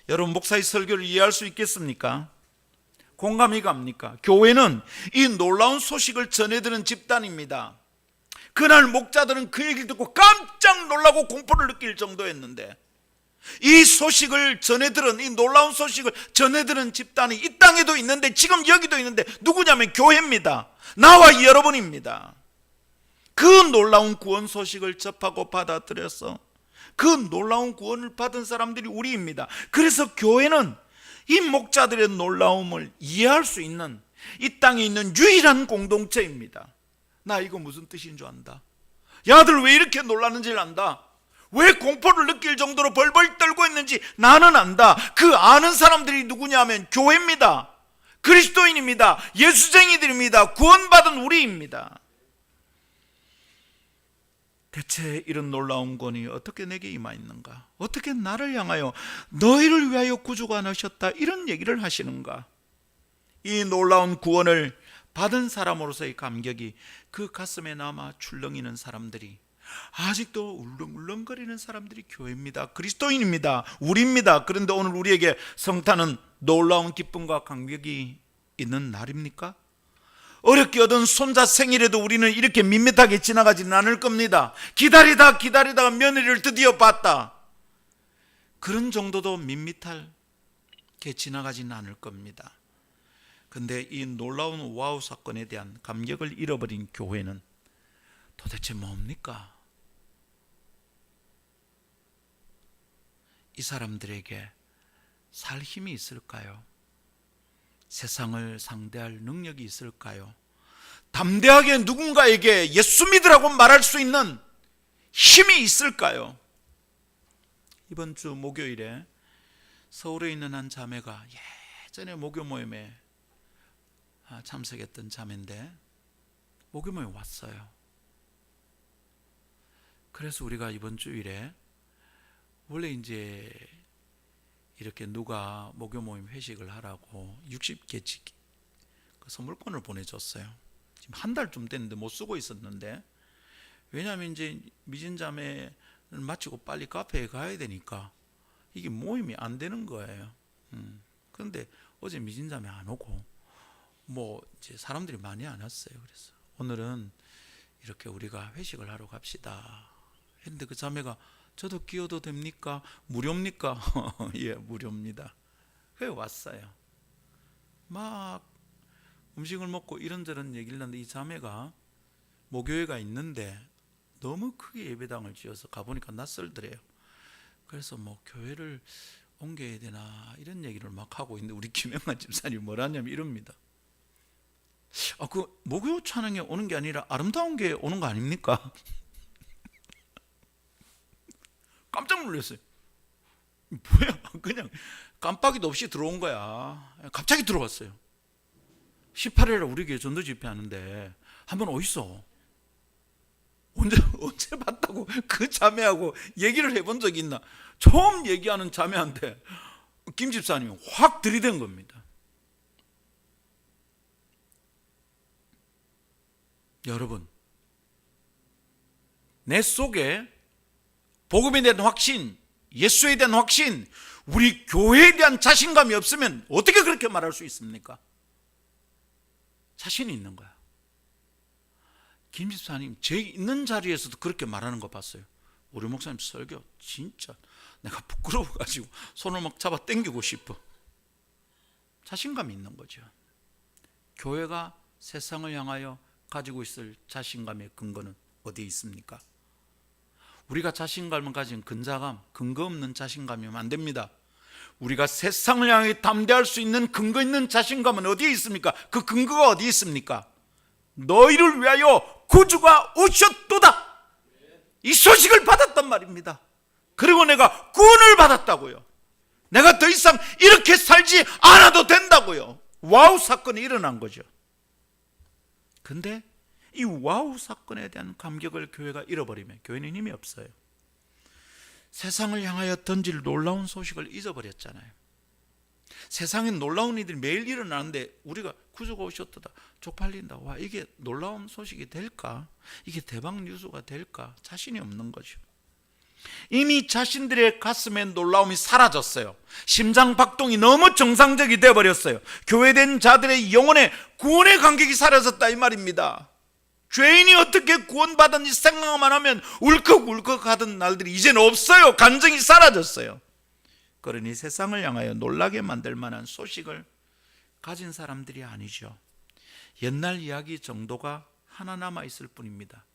여러분, 목사의 설교를 이해할 수 있겠습니까? 공감이 갑니까? 교회는 이 놀라운 소식을 전해드리는 집단입니다. 그날 목자들은 그 얘기를 듣고 깜짝 놀라고 공포를 느낄 정도였는데, 이 소식을 전해들은, 이 놀라운 소식을 전해들은 집단이 이 땅에도 있는데, 지금 여기도 있는데, 누구냐면 교회입니다. 나와 여러분입니다. 그 놀라운 구원 소식을 접하고 받아들여서 그 놀라운 구원을 받은 사람들이 우리입니다. 그래서 교회는 이 목자들의 놀라움을 이해할 수 있는 이 땅에 있는 유일한 공동체입니다. 나 이거 무슨 뜻인 줄 안다. 야들 왜 이렇게 놀라는지를 안다. 왜 공포를 느낄 정도로 벌벌 떨고 있는지 나는 안다. 그 아는 사람들이 누구냐 하면 교회입니다. 그리스도인입니다. 예수쟁이들입니다. 구원받은 우리입니다. 대체 이런 놀라운 권이 어떻게 내게 임하였는가? 어떻게 나를 향하여 너희를 위하여 구주가 나셨다, 이런 얘기를 하시는가? 이 놀라운 구원을 받은 사람으로서의 감격이 그 가슴에 남아 출렁이는 사람들이, 아직도 울렁울렁거리는 사람들이 교회입니다. 그리스도인입니다. 우리입니다. 그런데 오늘 우리에게 성탄은 놀라운 기쁨과 감격이 있는 날입니까? 어렵게 얻은 손자 생일에도 우리는 이렇게 밋밋하게 지나가지는 않을 겁니다. 기다리다가 며느리를 드디어 봤다, 그런 정도도 밋밋하게 지나가지는 않을 겁니다. 근데 이 놀라운 와우 사건에 대한 감격을 잃어버린 교회는 도대체 뭡니까? 이 사람들에게 살 힘이 있을까요? 세상을 상대할 능력이 있을까요? 담대하게 누군가에게 예수 믿으라고 말할 수 있는 힘이 있을까요? 이번 주 목요일에 서울에 있는 한 자매가 예전에 목요 모임에 참석했던 자매인데 목요 모임 왔어요. 그래서 우리가 이번 주일에 원래 이제 이렇게 누가 목요 모임 회식을 하라고 60개씩 그 선물권을 보내줬어요. 지금 한 달쯤 됐는데 못 쓰고 있었는데, 왜냐하면 이제 미진자매를 마치고 빨리 카페에 가야 되니까 이게 모임이 안 되는 거예요. 그런데 어제 미진자매 안 오고 뭐 이제 사람들이 많이 안 왔어요. 그래서 오늘은 이렇게 우리가 회식을 하러 갑시다 했는데 그 자매가 저도 끼어도 됩니까? 무료입니까? 예, 무료입니다. 그래 왔어요. 막 음식을 먹고 이런저런 얘기를 하는데 이 자매가 모교회가 있는데 너무 크게 예배당을 지어서 가보니까 낯설더래요. 그래서 뭐 교회를 옮겨야 되나 이런 얘기를 막 하고 있는데 우리 김영환 집사님이 뭐라냐면 이럽니다. 그 모교 찬양에 오는 게 아니라 아름다운 게 오는 거 아닙니까? 깜짝 놀랐어요. 뭐야, 그냥 깜빡이도 없이 들어온 거야. 갑자기 들어왔어요. 18일에 우리 교회 전도 집회하는데 한번 오이소. 언제 봤다고 그 자매하고 얘기를 해본 적이 있나? 처음 얘기하는 자매한테 김 집사님이 확 들이댄 겁니다. 여러분, 내 속에 복음에 대한 확신, 예수에 대한 확신, 우리 교회에 대한 자신감이 없으면 어떻게 그렇게 말할 수 있습니까? 자신이 있는 거야. 김 집사님 제 있는 자리에서도 그렇게 말하는 거 봤어요. 우리 목사님 설교 진짜 내가 부끄러워가지고 손을 막 잡아 당기고 싶어. 자신감이 있는 거죠. 교회가 세상을 향하여 가지고 있을 자신감의 근거는 어디에 있습니까? 우리가 자신감을 가진 근자감, 근거 없는 자신감이면 안 됩니다. 우리가 세상을 향해 담대할 수 있는 근거 있는 자신감은 어디에 있습니까? 그 근거가 어디에 있습니까? 너희를 위하여 구주가 오셨도다, 이 소식을 받았단 말입니다. 그리고 내가 구원을 받았다고요. 내가 더 이상 이렇게 살지 않아도 된다고요. 와우 사건이 일어난 거죠. 근데 이 와우 사건에 대한 감격을 교회가 잃어버리면 교회는 힘이 없어요. 세상을 향하여 던질 놀라운 소식을 잊어버렸잖아요. 세상에 놀라운 일들이 매일 일어나는데 우리가 구주가 오셨다, 쪽팔린다, 와 이게 놀라운 소식이 될까? 이게 대박 뉴스가 될까? 자신이 없는 거죠. 이미 자신들의 가슴에 놀라움이 사라졌어요. 심장 박동이 너무 정상적이 되어버렸어요. 교회된 자들의 영혼의 구원의 감격이 사라졌다 이 말입니다. 죄인이 어떻게 구원받은지 생각만 하면 울컥울컥 하던 날들이 이제는 없어요. 감정이 사라졌어요. 그러니 세상을 향하여 놀라게 만들 만한 소식을 가진 사람들이 아니죠. 옛날 이야기 정도가 하나 남아있을 뿐입니다.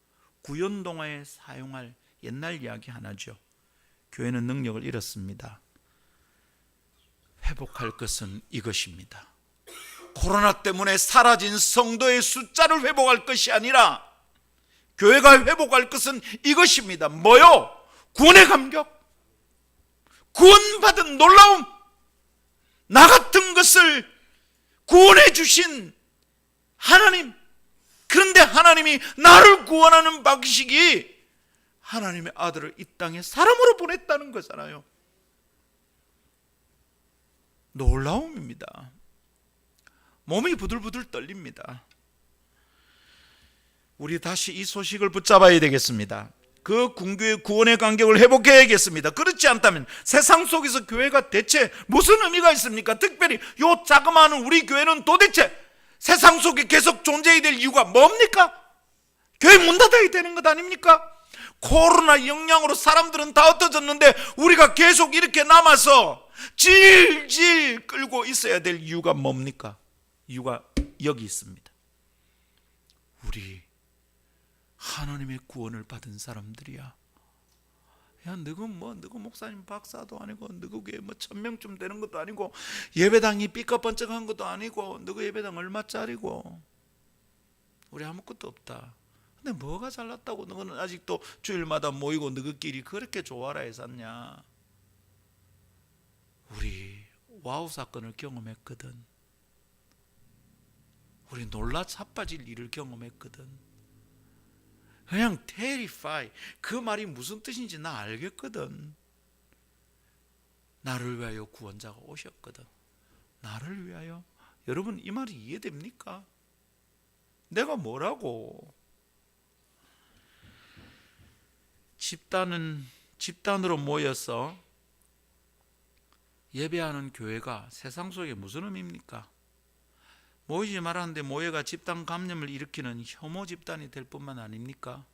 구연동화에 사용할 옛날 이야기 하나죠. 교회는 능력을 잃었습니다. 회복할 것은 이것입니다. 코로나 때문에 사라진 성도의 숫자를 회복할 것이 아니라 교회가 회복할 것은 이것입니다. 뭐요? 구원의 감격, 구원받은 놀라움, 나 같은 것을 구원해 주신 하나님. 그런데 하나님이 나를 구원하는 방식이 하나님의 아들을 이 땅에 사람으로 보냈다는 거잖아요. 놀라움입니다. 몸이 부들부들 떨립니다. 우리 다시 이 소식을 붙잡아야 되겠습니다. 그 궁교의 구원의 간격을 회복해야겠습니다. 그렇지 않다면 세상 속에서 교회가 대체 무슨 의미가 있습니까? 특별히 이 자그마한 우리 교회는 도대체 세상 속에 계속 존재해야 될 이유가 뭡니까? 교회 문 닫아야 되는 것 아닙니까? 코로나 영향으로 사람들은 다 흩어졌는데 우리가 계속 이렇게 남아서 질질 끌고 있어야 될 이유가 뭡니까? 이유가 여기 있습니다. 우리 하나님의 구원을 받은 사람들이야. 야, 누구 목사님 박사도 아니고 누구 교회 1000명쯤 되는 것도 아니고 예배당이 삐까번쩍한 것도 아니고 누구 예배당 얼마짜리고 우리 아무것도 없다. 근데 뭐가 잘났다고 너는 아직도 주일마다 모이고 너희끼리 그렇게 조화라 해샀냐? 우리 와우 사건을 경험했거든. 우리 놀라 자빠질 일을 경험했거든. 그냥 terrify, 그 말이 무슨 뜻인지 나 알겠거든. 나를 위하여 구원자가 오셨거든. 나를 위하여. 여러분 이 말이 이해됩니까? 내가 뭐라고? 집단으로 모여서 예배하는 교회가 세상 속에 무슨 의미입니까? 모이지 말았는데 모여가 집단 감염을 일으키는 혐오 집단이 될 뿐만 아닙니까?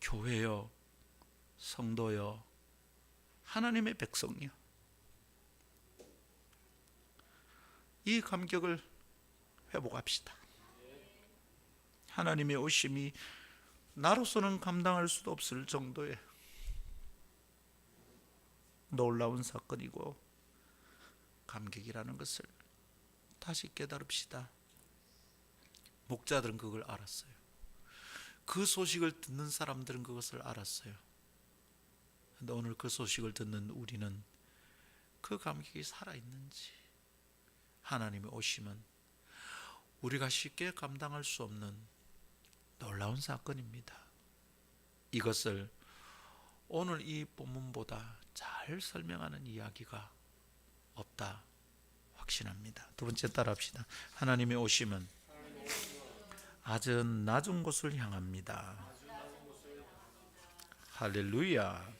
교회요, 성도요, 하나님의 백성이요. 이 감격을 회복합시다. 하나님의 오심이 나로서는 감당할 수도 없을 정도의 놀라운 사건이고 감격이라는 것을 다시 깨달읍시다. 목자들은 그걸 알았어요. 그 소식을 듣는 사람들은 그것을 알았어요. 그런데 오늘 그 소식을 듣는 우리는 그 감격이 살아있는지, 하나님의 오심은 우리가 쉽게 감당할 수 없는 놀라운 사건입니다. 이것을 오늘 이 본문보다 잘 설명하는 이야기가 없다 확신합니다. 두 번째 따라합시다. 하나님의 오심은 아주 낮은 곳을 향합니다. 할렐루야.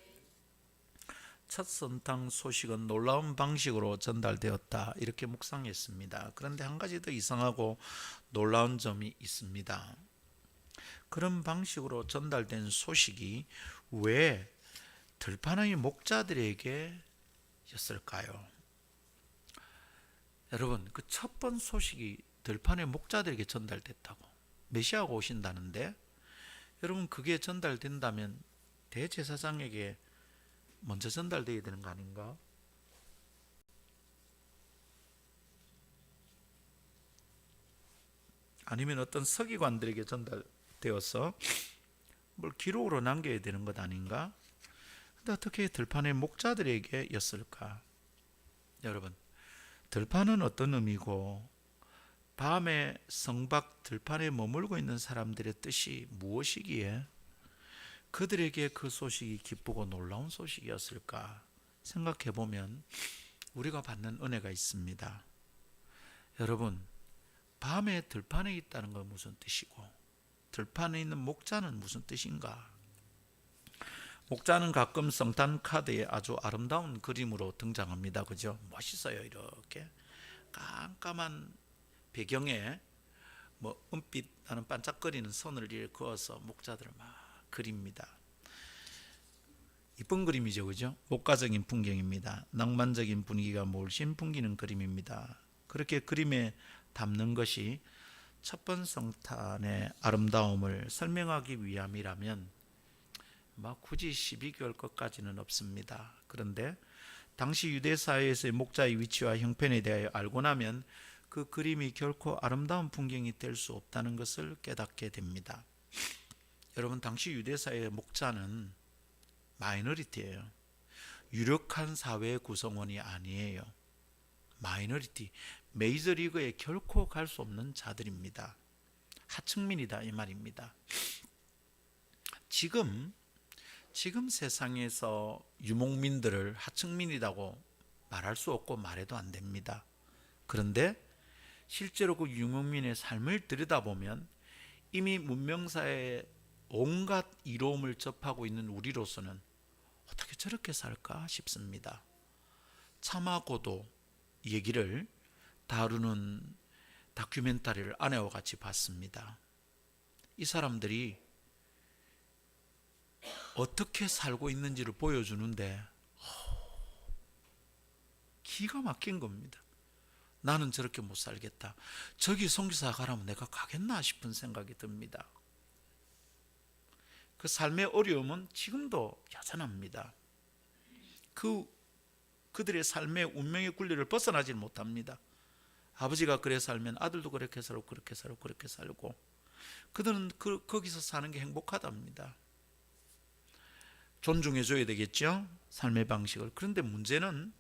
첫 선탕 소식은 놀라운 방식으로 전달되었다, 이렇게 묵상했습니다. 그런데 한 가지 더 이상하고 놀라운 점이 있습니다. 그런 방식으로 전달된 소식이 왜 들판의 목자들에게 였을까요? 여러분, 그 첫 번 소식이 들판의 목자들에게 전달됐다고, 메시아가 오신다는데, 여러분 그게 전달된다면 대제사장에게 먼저 전달되어야 되는 거 아닌가? 아니면 어떤 서기관들에게 전달되어서 뭘 기록으로 남겨야 되는 것 아닌가? 근데 어떻게 들판의 목자들에게 였을까? 여러분, 들판은 어떤 의미고 밤에 성박 들판에 머물고 있는 사람들의 뜻이 무엇이기에 그들에게 그 소식이 기쁘고 놀라운 소식이었을까 생각해 보면 우리가 받는 은혜가 있습니다. 여러분, 밤에 들판에 있다는 건 무슨 뜻이고 들판에 있는 목자는 무슨 뜻인가? 목자는 가끔 성탄 카드에 아주 아름다운 그림으로 등장합니다. 그죠? 멋있어요. 이렇게 깜깜한 배경에 뭐 은빛 나는 반짝거리는 선을 이렇게 그어서 목자들을 막 그립니다. 이쁜 그림이죠, 그죠? 목가적인 풍경입니다. 낭만적인 분위기가 몰신 풍기는 그림입니다. 그렇게 그림에 담는 것이 첩번 성탄의 아름다움을 설명하기 위함이라면 굳이 12개월 것까지는 없습니다. 그런데 당시 유대 사회에서의 목자의 위치와 형편에 대하여 알고 나면 그 그림이 결코 아름다운 풍경이 될 수 없다는 것을 깨닫게 됩니다. 여러분, 당시 유대 사회의 목자는 마이너리티예요. 유력한 사회 구성원이 아니에요. 마이너리티, 메이저리그에 결코 갈 수 없는 자들입니다. 하층민이다 이 말입니다. 지금 세상에서 유목민들을 하층민이라고 말할 수 없고 말해도 안 됩니다. 그런데 실제로 그 유목민의 삶을 들여다보면 이미 문명사회의 온갖 이로움을 접하고 있는 우리로서는 어떻게 저렇게 살까 싶습니다. 차마고도 얘기를 다루는 다큐멘터리를 아내와 같이 봤습니다. 이 사람들이 어떻게 살고 있는지를 보여주는데 기가 막힌 겁니다. 나는 저렇게 못 살겠다. 저기 선교사 가라면 내가 가겠나 싶은 생각이 듭니다. 그 삶의 어려움은 지금도 여전합니다. 그들의 삶의 운명의 굴레를 벗어나질 못합니다. 아버지가 그래 살면 아들도 그렇게 살고 그렇게 살고 그렇게 살고 그들은 거기서 사는 게 행복하답니다. 존중해줘야 되겠죠, 삶의 방식을. 그런데 문제는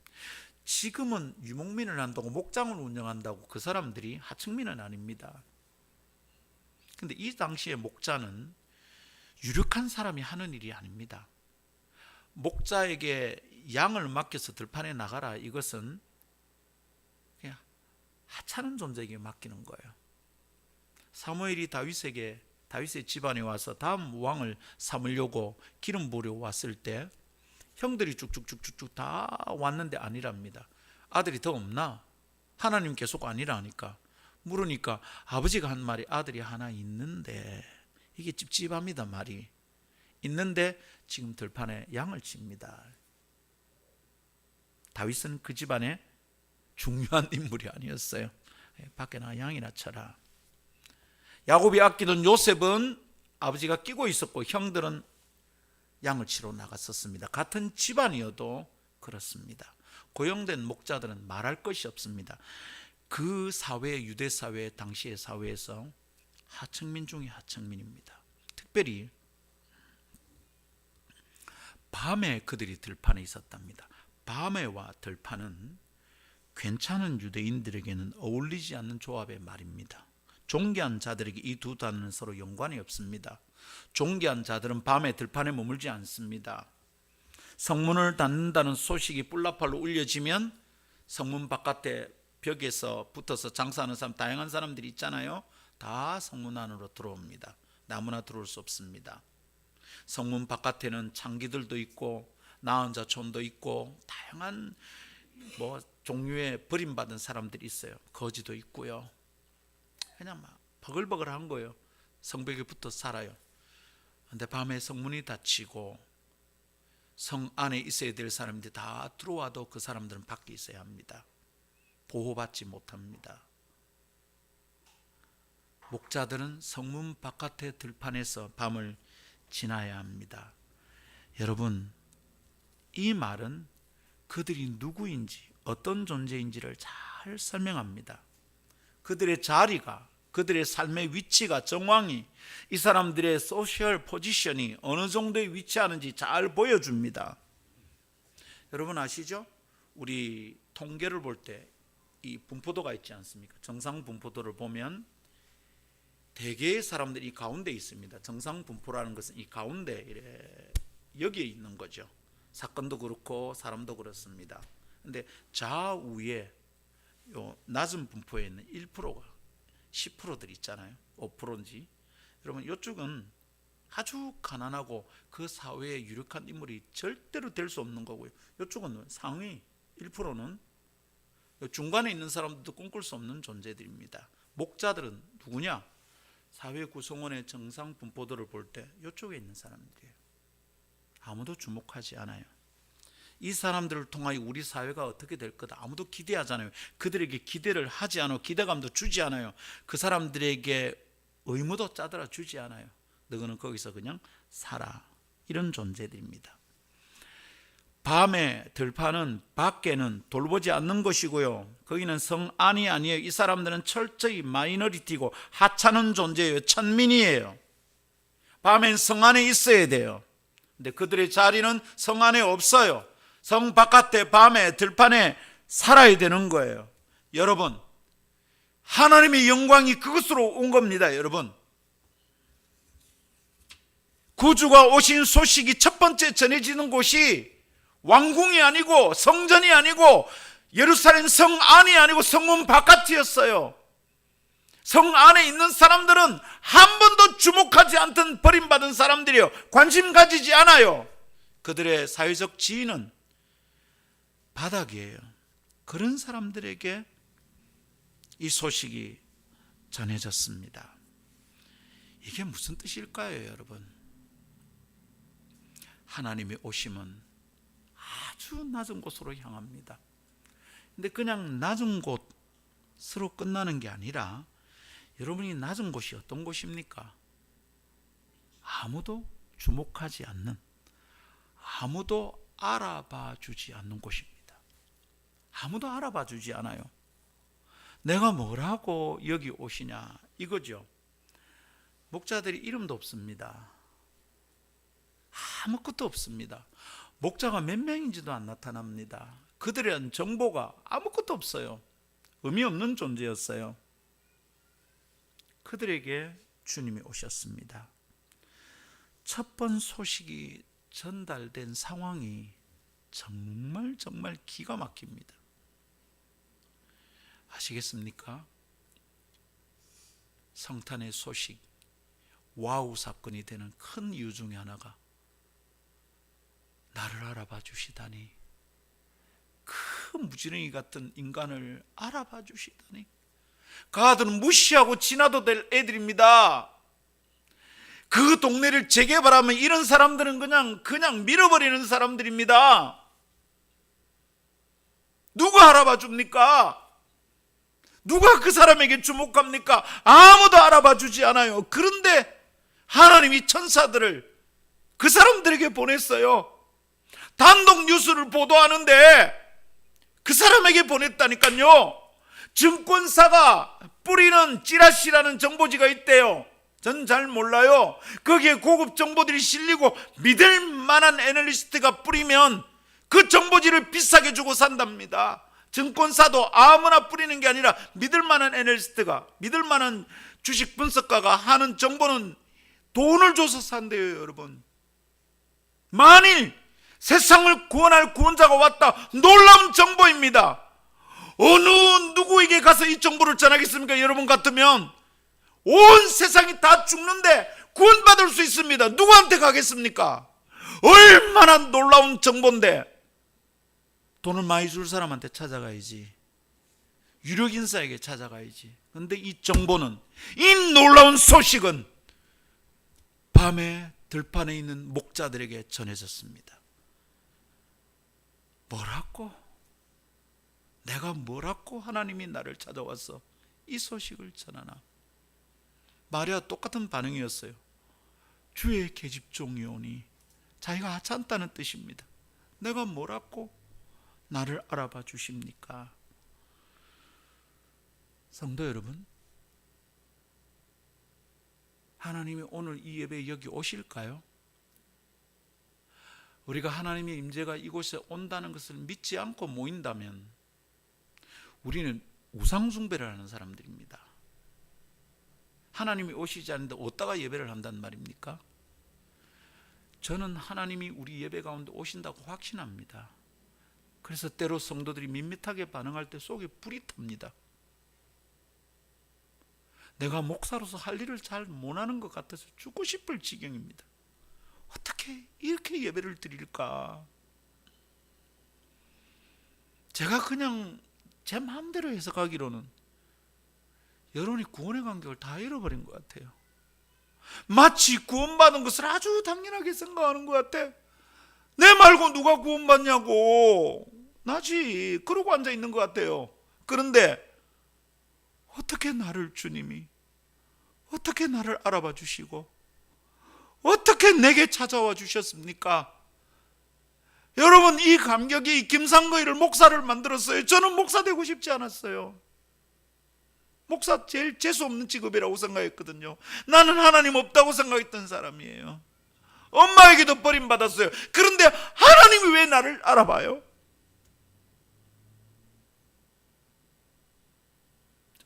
지금은 유목민을 한다고 목장을 운영한다고 그 사람들이 하층민은 아닙니다. 그런데 이 당시의 목자는 유력한 사람이 하는 일이 아닙니다. 목자에게 양을 맡겨서 들판에 나가라, 이것은 그냥 하찮은 존재에게 맡기는 거예요. 사무엘이 다윗의 집안에 와서 다음 왕을 삼으려고 기름 부으려 왔을 때 형들이 쭉쭉쭉쭉 다 왔는데 아니랍니다. 아들이 더 없나? 하나님 계속 아니라니까. 물으니까 아버지가 한 말이 아들이 하나 있는데, 이게 찝찝합니다. 말이 있는데 지금 들판에 양을 칩니다. 다윗은 그 집안의 중요한 인물이 아니었어요. 밖에 나가 양이나 쳐라. 야곱이 아끼던 요셉은 아버지가 끼고 있었고 형들은 양을 치러 나갔었습니다. 같은 집안이어도 그렇습니다. 고용된 목자들은 말할 것이 없습니다. 그 사회, 유대 사회, 당시의 사회에서 하층민 중에 하층민입니다. 특별히 밤에 그들이 들판에 있었답니다. 밤에와 들판은 괜찮은 유대인들에게는 어울리지 않는 조합의 말입니다. 존귀한 자들에게 이 두 단어는 서로 연관이 없습니다. 존귀한 자들은 밤에 들판에 머물지 않습니다. 성문을 닫는다는 소식이 뿔나팔로 울려지면 성문 바깥에 벽에서 붙어서 장사하는 사람, 다양한 사람들이 있잖아요. 다 성문 안으로 들어옵니다. 아무나 들어올 수 없습니다. 성문 바깥에는 창기들도 있고 나은 자촌도 있고 다양한 종류의 버림받은 사람들이 있어요. 거지도 있고요. 그냥 막 버글버글한 거예요. 성벽에 붙어 살아요. 근데 밤에 성문이 닫히고 성 안에 있어야 될 사람들이 다 들어와도 그 사람들은 밖에 있어야 합니다. 보호받지 못합니다. 목자들은 성문 바깥의 들판에서 밤을 지나야 합니다. 여러분, 이 말은 그들이 누구인지 어떤 존재인지를 잘 설명합니다. 그들의 자리가, 그들의 삶의 위치가, 정황이, 이 사람들의 소셜 포지션이 어느 정도에 위치하는지 잘 보여줍니다. 여러분 아시죠? 우리 통계를 볼 때 이 분포도가 있지 않습니까? 정상 분포도를 보면 대개의 사람들이 이 가운데 있습니다. 정상 분포라는 것은 이 가운데 여기에 있는 거죠. 사건도 그렇고 사람도 그렇습니다. 근데 좌우에 요 낮은 분포에 있는 1%가 10%들 있잖아요. 5%인지. 여러분, 이쪽은 아주 가난하고 그 사회에 유력한 인물이 절대로 될 수 없는 거고요. 이쪽은 상위 1%는 중간에 있는 사람들도 꿈꿀 수 없는 존재들입니다. 목자들은 누구냐? 사회 구성원의 정상 분포도를 볼 때 이쪽에 있는 사람들이에요. 아무도 주목하지 않아요. 이 사람들을 통하여 우리 사회가 어떻게 될 거다 아무도 기대하잖아요. 그들에게 기대를 하지 않고 기대감도 주지 않아요. 그 사람들에게 의무도 짜들어 주지 않아요. 너희는 거기서 그냥 살아. 이런 존재들입니다. 밤의 들판은 밖에는 돌보지 않는 것이고요. 거기는 성 안이 아니에요. 이 사람들은 철저히 마이너리티고 하찮은 존재예요. 천민이에요. 밤엔 성 안에 있어야 돼요. 근데 그들의 자리는 성 안에 없어요. 성 바깥에 밤에 들판에 살아야 되는 거예요. 여러분, 하나님의 영광이 그것으로 온 겁니다. 여러분, 구주가 오신 소식이 첫 번째 전해지는 곳이 왕궁이 아니고 성전이 아니고 예루살렘 성 안이 아니고 성문 바깥이었어요. 성 안에 있는 사람들은 한 번도 주목하지 않던 버림받은 사람들이요. 관심 가지지 않아요. 그들의 사회적 지위는 바닥이에요. 그런 사람들에게 이 소식이 전해졌습니다. 이게 무슨 뜻일까요, 여러분? 하나님의 오심은 아주 낮은 곳으로 향합니다. 근데 그냥 낮은 곳으로 끝나는 게 아니라 여러분이 낮은 곳이 어떤 곳입니까? 아무도 주목하지 않는, 아무도 알아봐 주지 않는 곳입니다. 아무도 알아봐 주지 않아요. 내가 뭐라고 여기 오시냐 이거죠. 목자들이 이름도 없습니다. 아무것도 없습니다. 목자가 몇 명인지도 안 나타납니다. 그들에 대한 정보가 아무것도 없어요. 의미 없는 존재였어요. 그들에게 주님이 오셨습니다. 첫 번 소식이 전달된 상황이 정말 기가 막힙니다. 아시겠습니까? 성탄의 소식, 와우 사건이 되는 큰 이유 중에 하나가 나를 알아봐 주시다니, 그 무지렁이 같은 인간을 알아봐 주시다니. 가들은 무시하고 지나도 될 애들입니다. 그 동네를 재개발하면 이런 사람들은 그냥 밀어버리는 사람들입니다. 누가 알아봐 줍니까? 누가 그 사람에게 주목합니까? 아무도 알아봐 주지 않아요. 그런데 하나님이 천사들을 그 사람들에게 보냈어요. 단독 뉴스를 보도하는데 그 사람에게 보냈다니까요. 증권사가 뿌리는 찌라시라는 정보지가 있대요. 전 잘 몰라요. 거기에 고급 정보들이 실리고 믿을 만한 애널리스트가 뿌리면 그 정보지를 비싸게 주고 산답니다. 증권사도 아무나 뿌리는 게 아니라 믿을 만한 애널리스트가, 믿을 만한 주식 분석가가 하는 정보는 돈을 줘서 산대요. 여러분, 만일 세상을 구원할 구원자가 왔다, 놀라운 정보입니다. 어느 누구에게 가서 이 정보를 전하겠습니까? 여러분 같으면 온 세상이 다 죽는데 구원받을 수 있습니다. 누구한테 가겠습니까? 얼마나 놀라운 정보인데. 돈을 많이 줄 사람한테 찾아가야지, 유력 인사에게 찾아가야지. 그런데 이 정보는, 이 놀라운 소식은 밤에 들판에 있는 목자들에게 전해졌습니다. 뭐라고? 내가 뭐라고 하나님이 나를 찾아와서 이 소식을 전하나? 마리아 똑같은 반응이었어요. 주의 계집종이오니. 자기가 하찮다는 뜻입니다. 내가 뭐라고 나를 알아봐 주십니까? 성도 여러분, 하나님이 오늘 이 예배에 여기 오실까요? 우리가 하나님의 임재가 이곳에 온다는 것을 믿지 않고 모인다면 우리는 우상숭배를 하는 사람들입니다. 하나님이 오시지 않는데 어디다가 예배를 한단 말입니까? 저는 하나님이 우리 예배 가운데 오신다고 확신합니다. 그래서 때로 성도들이 밋밋하게 반응할 때 속에 불이 탑니다. 내가 목사로서 할 일을 잘 못하는 것 같아서 죽고 싶을 지경입니다. 어떻게 이렇게 예배를 드릴까? 제가 그냥 제 마음대로 해석하기로는 여러분이 구원의 간격을 다 잃어버린 것 같아요. 마치 구원받은 것을 아주 당연하게 생각하는 것 같아. 내 말고 누가 구원받냐고. 나지. 그러고 앉아 있는 것 같아요. 그런데 어떻게 나를 주님이 어떻게 나를 알아봐 주시고 어떻게 내게 찾아와 주셨습니까? 여러분, 이 감격이 김상거이를 목사를 만들었어요. 저는 목사 되고 싶지 않았어요. 목사 제일 재수없는 직업이라고 생각했거든요. 나는 하나님 없다고 생각했던 사람이에요. 엄마에게도 버림받았어요. 그런데 하나님이 왜 나를 알아봐요?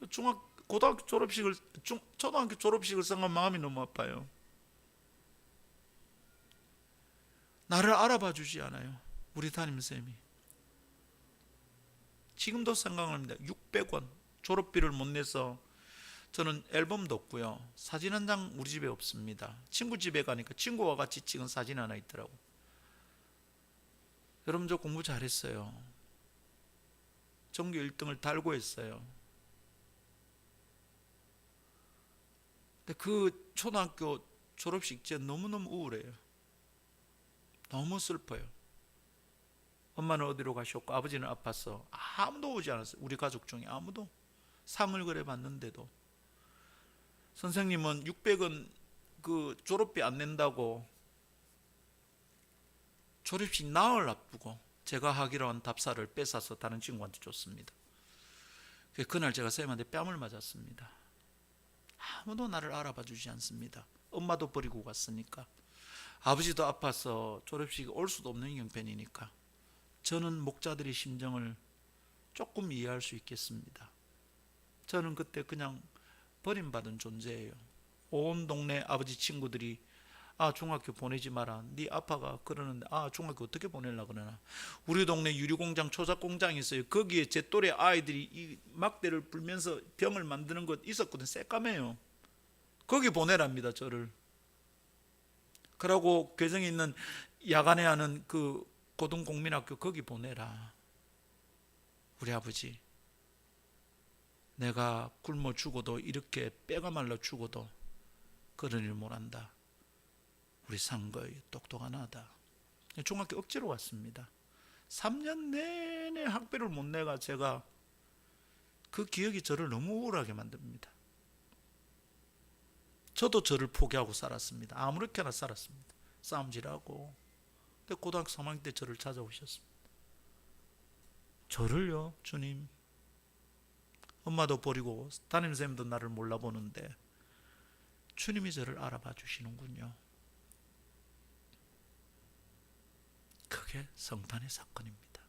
초등학교 졸업식을 생각하면 마음이 너무 아파요. 나를 알아봐 주지 않아요. 우리 담임쌤이. 지금도 생각합니다. 600원 졸업비를 못 내서 저는 앨범도 없고요. 사진 한 장 우리 집에 없습니다. 친구 집에 가니까 친구와 같이 찍은 사진 하나 있더라고. 여러분, 저 공부 잘했어요. 전교 1등을 달고 했어요. 근데 그 초등학교 졸업식 때 너무너무 우울해요. 너무 슬퍼요. 엄마는 어디로 가셨고 아버지는 아파서 아무도 오지 않았어요. 우리 가족 중에 아무도. 상을 그래 봤는데도. 선생님은 600원 그 졸업비 안 낸다고 졸업식 나흘 앞두고 제가 하기로 한 답사를 뺏어서 다른 친구한테 줬습니다. 그날 제가 선생님한테 뺨을 맞았습니다. 아무도 나를 알아봐 주지 않습니다. 엄마도 버리고 갔으니까. 아버지도 아파서 졸업식에 올 수도 없는 형편이니까. 저는 목자들의 심정을 조금 이해할 수 있겠습니다. 저는 그때 그냥 버림받은 존재예요. 온 동네 아버지 친구들이 중학교 보내지 마라. 네 아빠가 그러는데 중학교 어떻게 보내려고 그러나. 우리 동네 유리공장 초작공장이 있어요. 거기에 제 또래 아이들이 이 막대를 불면서 병을 만드는 것 있었거든. 새까매요. 거기 보내랍니다, 저를. 그러고 괴정에 있는 야간에 하는 그 고등공민학교 거기 보내라. 우리 아버지, 내가 굶어 죽어도 이렇게 빼가 말라 죽어도 그런 일 못한다. 우리 상거이 똑똑한 아다. 중학교 억지로 갔습니다. 3년 내내 학비를 못 내가 제가 그 기억이 저를 너무 우울하게 만듭니다. 저도 저를 포기하고 살았습니다. 아무렇게나 살았습니다. 싸움질하고. 근데 고등학교 3학년 때 저를 찾아오셨습니다. 저를요, 주님. 엄마도 버리고 담임선생님도 나를 몰라보는데 주님이 저를 알아봐 주시는군요. 그게 성탄의 사건입니다.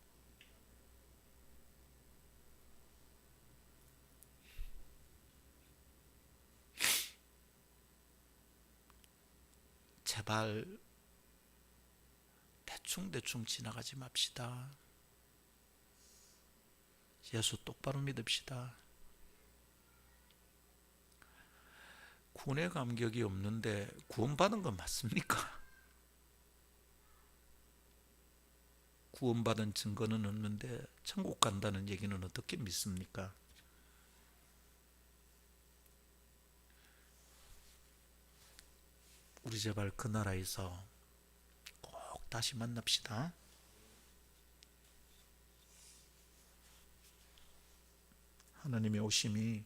제발 대충 지나가지 맙시다. 예수 똑바로 믿읍시다. 구원의 감격이 없는데 구원받은 건 맞습니까? 구원받은 증거는 없는데 천국 간다는 얘기는 어떻게 믿습니까? 우리 제발 그 나라에서 꼭 다시 만납시다. 하나님의 오심이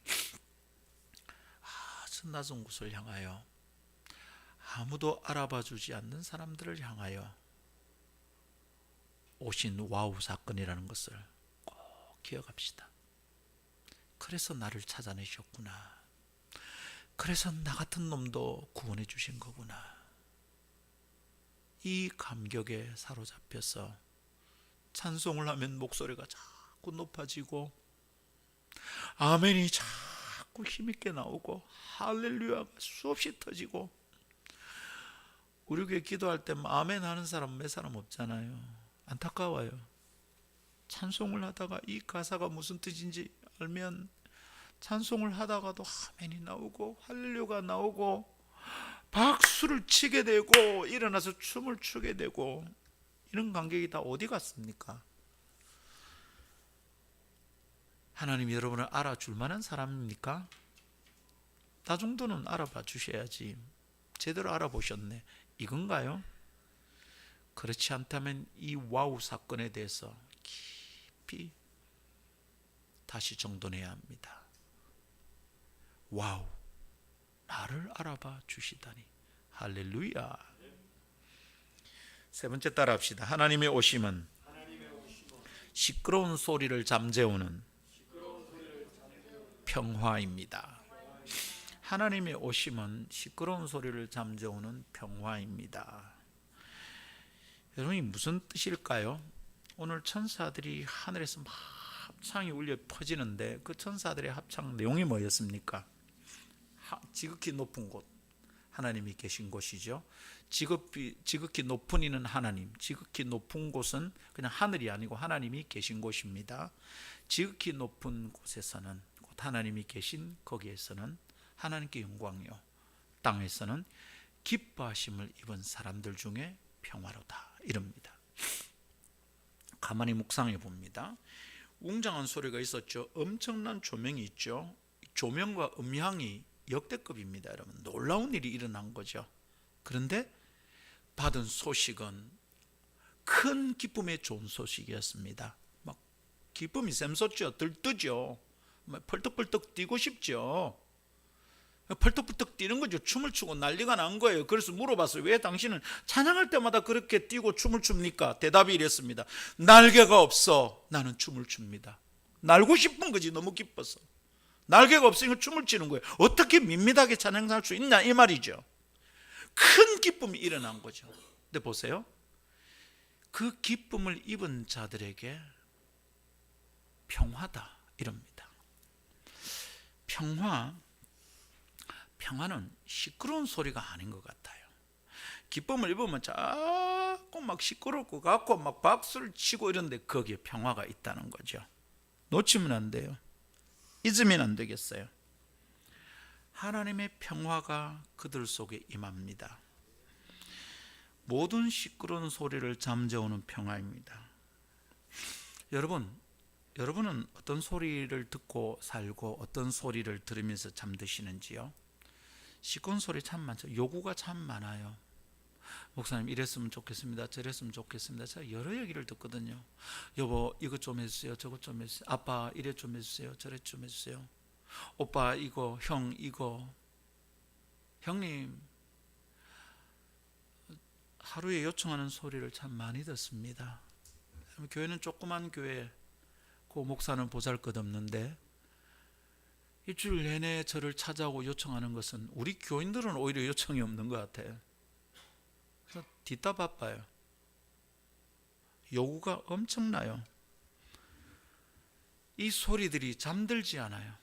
아주 낮은 곳을 향하여 아무도 알아봐 주지 않는 사람들을 향하여 오신 와우 사건이라는 것을 꼭 기억합시다. 그래서 나를 찾아내셨구나. 그래서 나 같은 놈도 구원해 주신 거구나. 이 감격에 사로잡혀서 찬송을 하면 목소리가 자꾸 높아지고 아멘이 자꾸 힘있게 나오고 할렐루야가 수없이 터지고. 우리 교회 기도할 때 아멘 하는 사람 몇 사람 없잖아요. 안타까워요. 찬송을 하다가 이 가사가 무슨 뜻인지 알면 찬송을 하다가도 아멘이 나오고 할렐루야가 나오고 박수를 치게 되고 일어나서 춤을 추게 되고. 이런 감격이 다 어디 갔습니까? 하나님이 여러분을 알아줄 만한 사람입니까? 나 정도는 알아봐 주셔야지. 제대로 알아보셨네. 이건가요? 그렇지 않다면 이 와우 사건에 대해서 깊이 다시 정돈해야 합니다. 와우, 나를 알아봐 주시다니. 할렐루야. 세 번째 따라합시다. 하나님의 오심은 시끄러운 소리를 잠재우는 평화입니다. 하나님의 오심은 시끄러운 소리를 잠재우는 평화입니다. 여러분이 무슨 뜻일까요? 오늘 천사들이 하늘에서 막 합창이 울려 퍼지는데 그 천사들의 합창 내용이 뭐였습니까? 지극히 높은 곳, 하나님이 계신 곳이죠. 지극히 높은 이는 하나님, 지극히 높은 곳은 그냥 하늘이 아니고 하나님이 계신 곳입니다. 지극히 높은 곳에서는, 곧 하나님이 계신 거기에서는 하나님께 영광이요, 땅에서는 기뻐하심을 입은 사람들 중에 평화로다, 이럽니다. 가만히 묵상해 봅니다. 웅장한 소리가 있었죠. 엄청난 조명이 있죠. 조명과 음향이 역대급입니다. 여러분, 놀라운 일이 일어난 거죠. 그런데 받은 소식은 큰 기쁨의 좋은 소식이었습니다. 막 기쁨이 샘솟죠. 들뜨죠. 펄떡펄떡 뛰고 싶죠. 펄떡펄떡 뛰는 거죠. 춤을 추고 난리가 난 거예요. 그래서 물어봤어요. 왜 당신은 찬양할 때마다 그렇게 뛰고 춤을 춥니까? 대답이 이랬습니다. 날개가 없어 나는 춤을 춥니다. 날고 싶은 거지, 너무 기뻐서. 날개가 없으니까 춤을 추는 거예요. 어떻게 밋밋하게 찬양할 수 있냐, 이 말이죠. 큰 기쁨이 일어난 거죠. 근데 보세요, 그 기쁨을 입은 자들에게 평화다, 이럽니다. 평화는 시끄러운 소리가 아닌 것 같아요. 기쁨을 입으면 자꾸 막 시끄러울 것 같고 막 박수를 치고 이런데 거기에 평화가 있다는 거죠. 놓치면 안 돼요. 잊으면 안 되겠어요. 하나님의 평화가 그들 속에 임합니다. 모든 시끄러운 소리를 잠재우는 평화입니다. 여러분은 어떤 소리를 듣고 살고 어떤 소리를 들으면서 잠드시는지요? 시끄러운 소리 참 많죠. 요구가 참 많아요. 목사님, 이랬으면 좋겠습니다. 저랬으면 좋겠습니다. 제가 여러 얘기를 듣거든요. 여보, 이것 좀 해주세요. 저것 좀 해주세요. 아빠, 이래 좀 해주세요. 저래 좀 해주세요. 오빠, 이거. 형, 이거. 형님, 하루에 요청하는 소리를 참 많이 듣습니다. 교회는 조그만 교회, 그 목사는 보잘것없는데 일주일 내내 저를 찾아오고 요청하는 것은 우리 교인들은 오히려 요청이 없는 것 같아요. 그래서 뒤따 바빠요. 요구가 엄청나요. 이 소리들이 잠들지 않아요.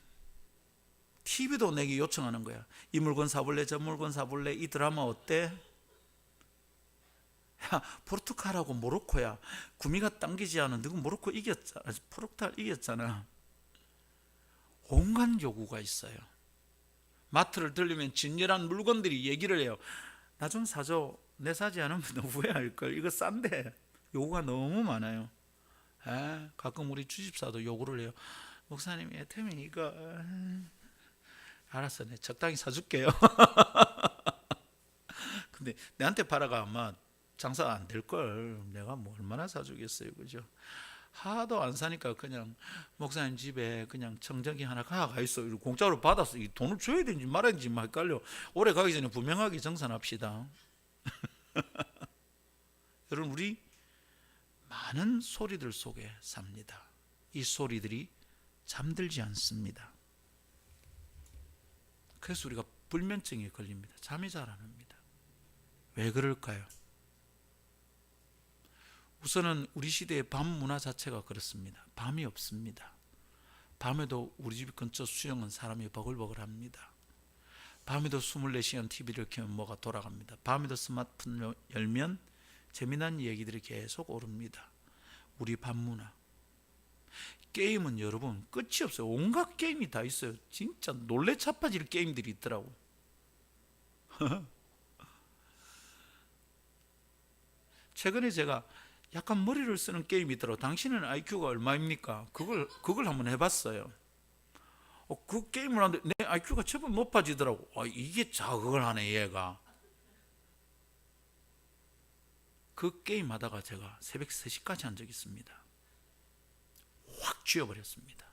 TV도 내게 요청하는 거야. 이 물건 사볼래? 저 물건 사볼래? 이 드라마 어때? 야, 포르투갈하고 모로코야. 구미가 당기지 않은 누구 모로코 이겼잖아. 포르투갈 이겼잖아. 온갖 요구가 있어요. 마트를 들리면 진열한 물건들이 얘기를 해요. 나 좀 사줘. 내 사지 않으면 너 후회할걸. 이거 싼데. 요구가 너무 많아요. 가끔 우리 주집사도 요구를 해요. 목사님, 애터미 이거. 알았어, 내 적당히 사줄게요. 근데 내한테 팔아가 아마 장사가 안 될걸. 내가 뭐 얼마나 사주겠어요, 그죠? 하도 안 사니까 그냥 목사님 집에 그냥 청정기 하나 가 있어. 공짜로 받았어. 이 돈을 줘야 되는지 말아야 되는지 헷갈려. 오래 가기 전에 분명하게 정산합시다. 여러분, 우리 많은 소리들 속에 삽니다. 이 소리들이 잠들지 않습니다. 그래서 우리가 불면증에 걸립니다. 잠이 잘 안 옵니다. 왜 그럴까요? 우선은 우리 시대의 밤 문화 자체가 그렇습니다. 밤이 없습니다. 밤에도 우리 집 근처 수영은 사람이 버글버글합니다. 밤에도 24시간 TV를 켜면 뭐가 돌아갑니다. 밤에도 스마트폰 열면 재미난 얘기들이 계속 오릅니다. 우리 밤 문화. 게임은 여러분 끝이 없어요. 온갖 게임이 다 있어요. 진짜 놀래 자빠질 게임들이 있더라고. 최근에 제가 약간 머리를 쓰는 게임이 있더라고. 당신은 IQ가 얼마입니까? 그걸 한번 해봤어요. 그 게임을 하는데 내 IQ가 제법 높아지더라고. 이게 자극을 하네, 얘가. 그 게임하다가 제가 새벽 3시까지 한 적이 있습니다. 확 쥐어버렸습니다.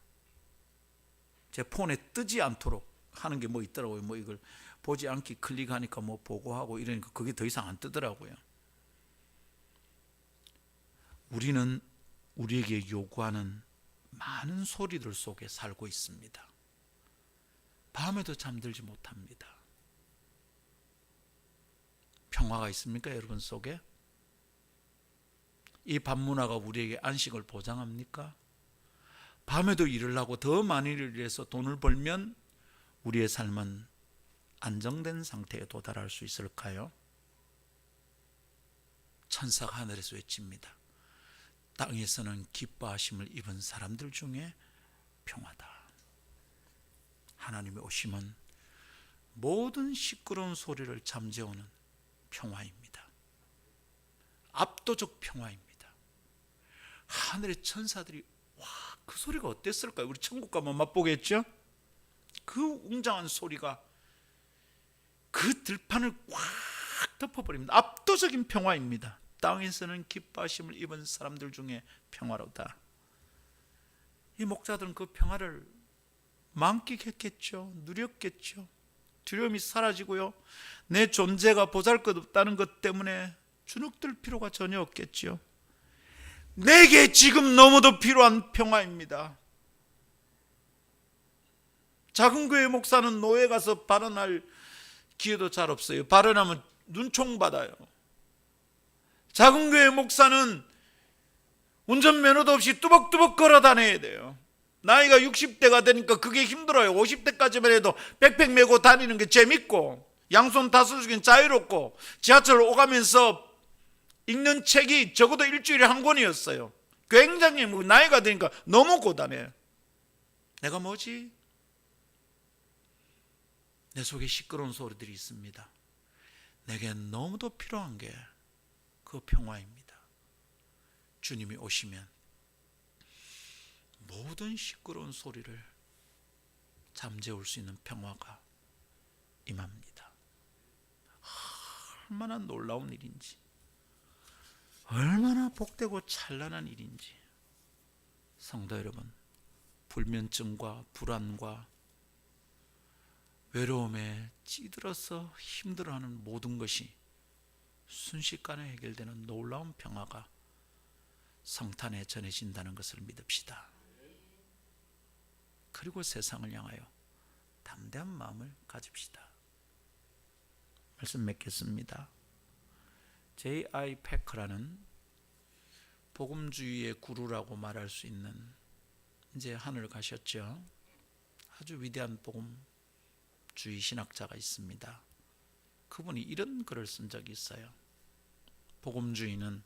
제 폰에 뜨지 않도록 하는 게 뭐 있더라고요. 뭐 이걸 보지 않기 클릭하니까 뭐 보고하고 이러니까 그게 더 이상 안 뜨더라고요. 우리는 우리에게 요구하는 많은 소리들 속에 살고 있습니다. 밤에도 잠들지 못합니다. 평화가 있습니까, 여러분 속에? 이 밤문화가 우리에게 안식을 보장합니까? 밤에도 일을 하고 더 많은 일을 해서 돈을 벌면 우리의 삶은 안정된 상태에 도달할 수 있을까요? 천사가 하늘에서 외칩니다. 땅에서는 기뻐하심을 입은 사람들 중에 평화다. 하나님이 오시면 모든 시끄러운 소리를 잠재우는 평화입니다. 압도적 평화입니다. 하늘의 천사들이 그 소리가 어땠을까요? 우리 천국 가면 맛보겠죠? 그 웅장한 소리가 그 들판을 꽉 덮어버립니다. 압도적인 평화입니다. 땅에서는 기뻐하심을 입은 사람들 중에 평화로다. 이 목자들은 그 평화를 만끽했겠죠. 누렸겠죠. 두려움이 사라지고요. 내 존재가 보잘것없다는 것 때문에 주눅들 필요가 전혀 없겠죠. 내게 지금 너무도 필요한 평화입니다. 작은 교회 목사는 노예 가서 발언할 기회도 잘 없어요. 발언하면 눈총 받아요. 작은 교회 목사는 운전면허도 없이 뚜벅뚜벅 걸어 다녀야 돼요. 나이가 60대가 되니까 그게 힘들어요. 50대까지만 해도 백팩 메고 다니는 게 재밌고 양손 다스리기엔 자유롭고 지하철 오가면서 읽는 책이 적어도 일주일에 한 권이었어요. 굉장히 나이가 되니까 너무 고단해요. 내가 뭐지? 내 속에 시끄러운 소리들이 있습니다. 내게 너무도 필요한 게 그 평화입니다. 주님이 오시면 모든 시끄러운 소리를 잠재울 수 있는 평화가 임합니다. 얼마나 놀라운 일인지, 얼마나 복되고 찬란한 일인지. 성도 여러분, 불면증과 불안과 외로움에 찌들어서 힘들어하는 모든 것이 순식간에 해결되는 놀라운 평화가 성탄에 전해진다는 것을 믿읍시다. 그리고 세상을 향하여 담대한 마음을 가집시다. 말씀 맺겠습니다. J.I. 패커라는 복음주의의 구루라고 말할 수 있는, 이제 하늘 가셨죠. 아주 위대한 복음주의 신학자가 있습니다. 그분이 이런 글을 쓴 적이 있어요. 복음주의는,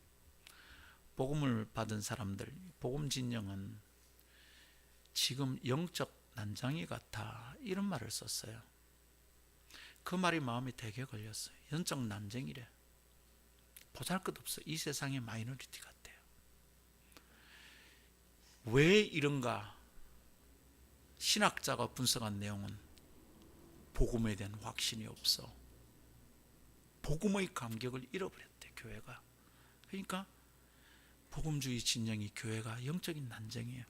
복음을 받은 사람들, 복음 진영은 지금 영적 난장이 같아, 이런 말을 썼어요. 그 말이 마음에 되게 걸렸어요. 영적 난쟁이래. 보잘것없어. 이 세상의 마이너리티 같아요. 왜 이런가? 신학자가 분석한 내용은 복음에 대한 확신이 없어. 복음의 감격을 잃어버렸대, 교회가. 그러니까 복음주의 진영이, 교회가 영적인 난쟁이에요.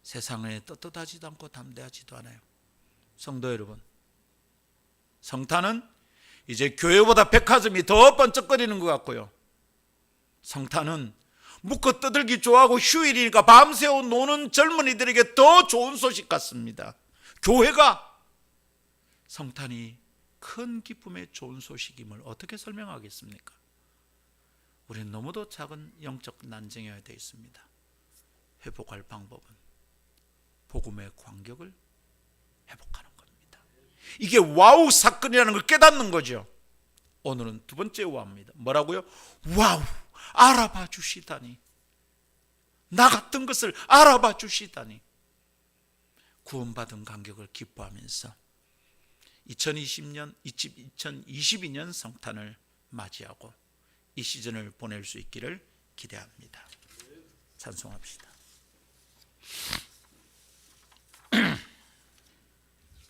세상에 떳떳하지도 않고 담대하지도 않아요. 성도 여러분, 성탄은 이제 교회보다 백화점이 더 번쩍거리는 것 같고요. 성탄은 묵고 떠들기 좋아하고 휴일이니까 밤새워 노는 젊은이들에게 더 좋은 소식 같습니다. 교회가 성탄이 큰 기쁨의 좋은 소식임을 어떻게 설명하겠습니까? 우리는 너무도 작은 영적 난쟁이가 되어 있습니다. 회복할 방법은 복음의 광격을 회복하는 겁니다. 이게 와우 사건이라는 걸 깨닫는 거죠. 오늘은 두 번째 와우입니다. 뭐라고요? 와우, 알아봐 주시다니. 나 같은 것을 알아봐 주시다니. 구원받은 간격을 기뻐하면서 2022년 성탄을 맞이하고 이 시즌을 보낼 수 있기를 기대합니다. 찬송합시다.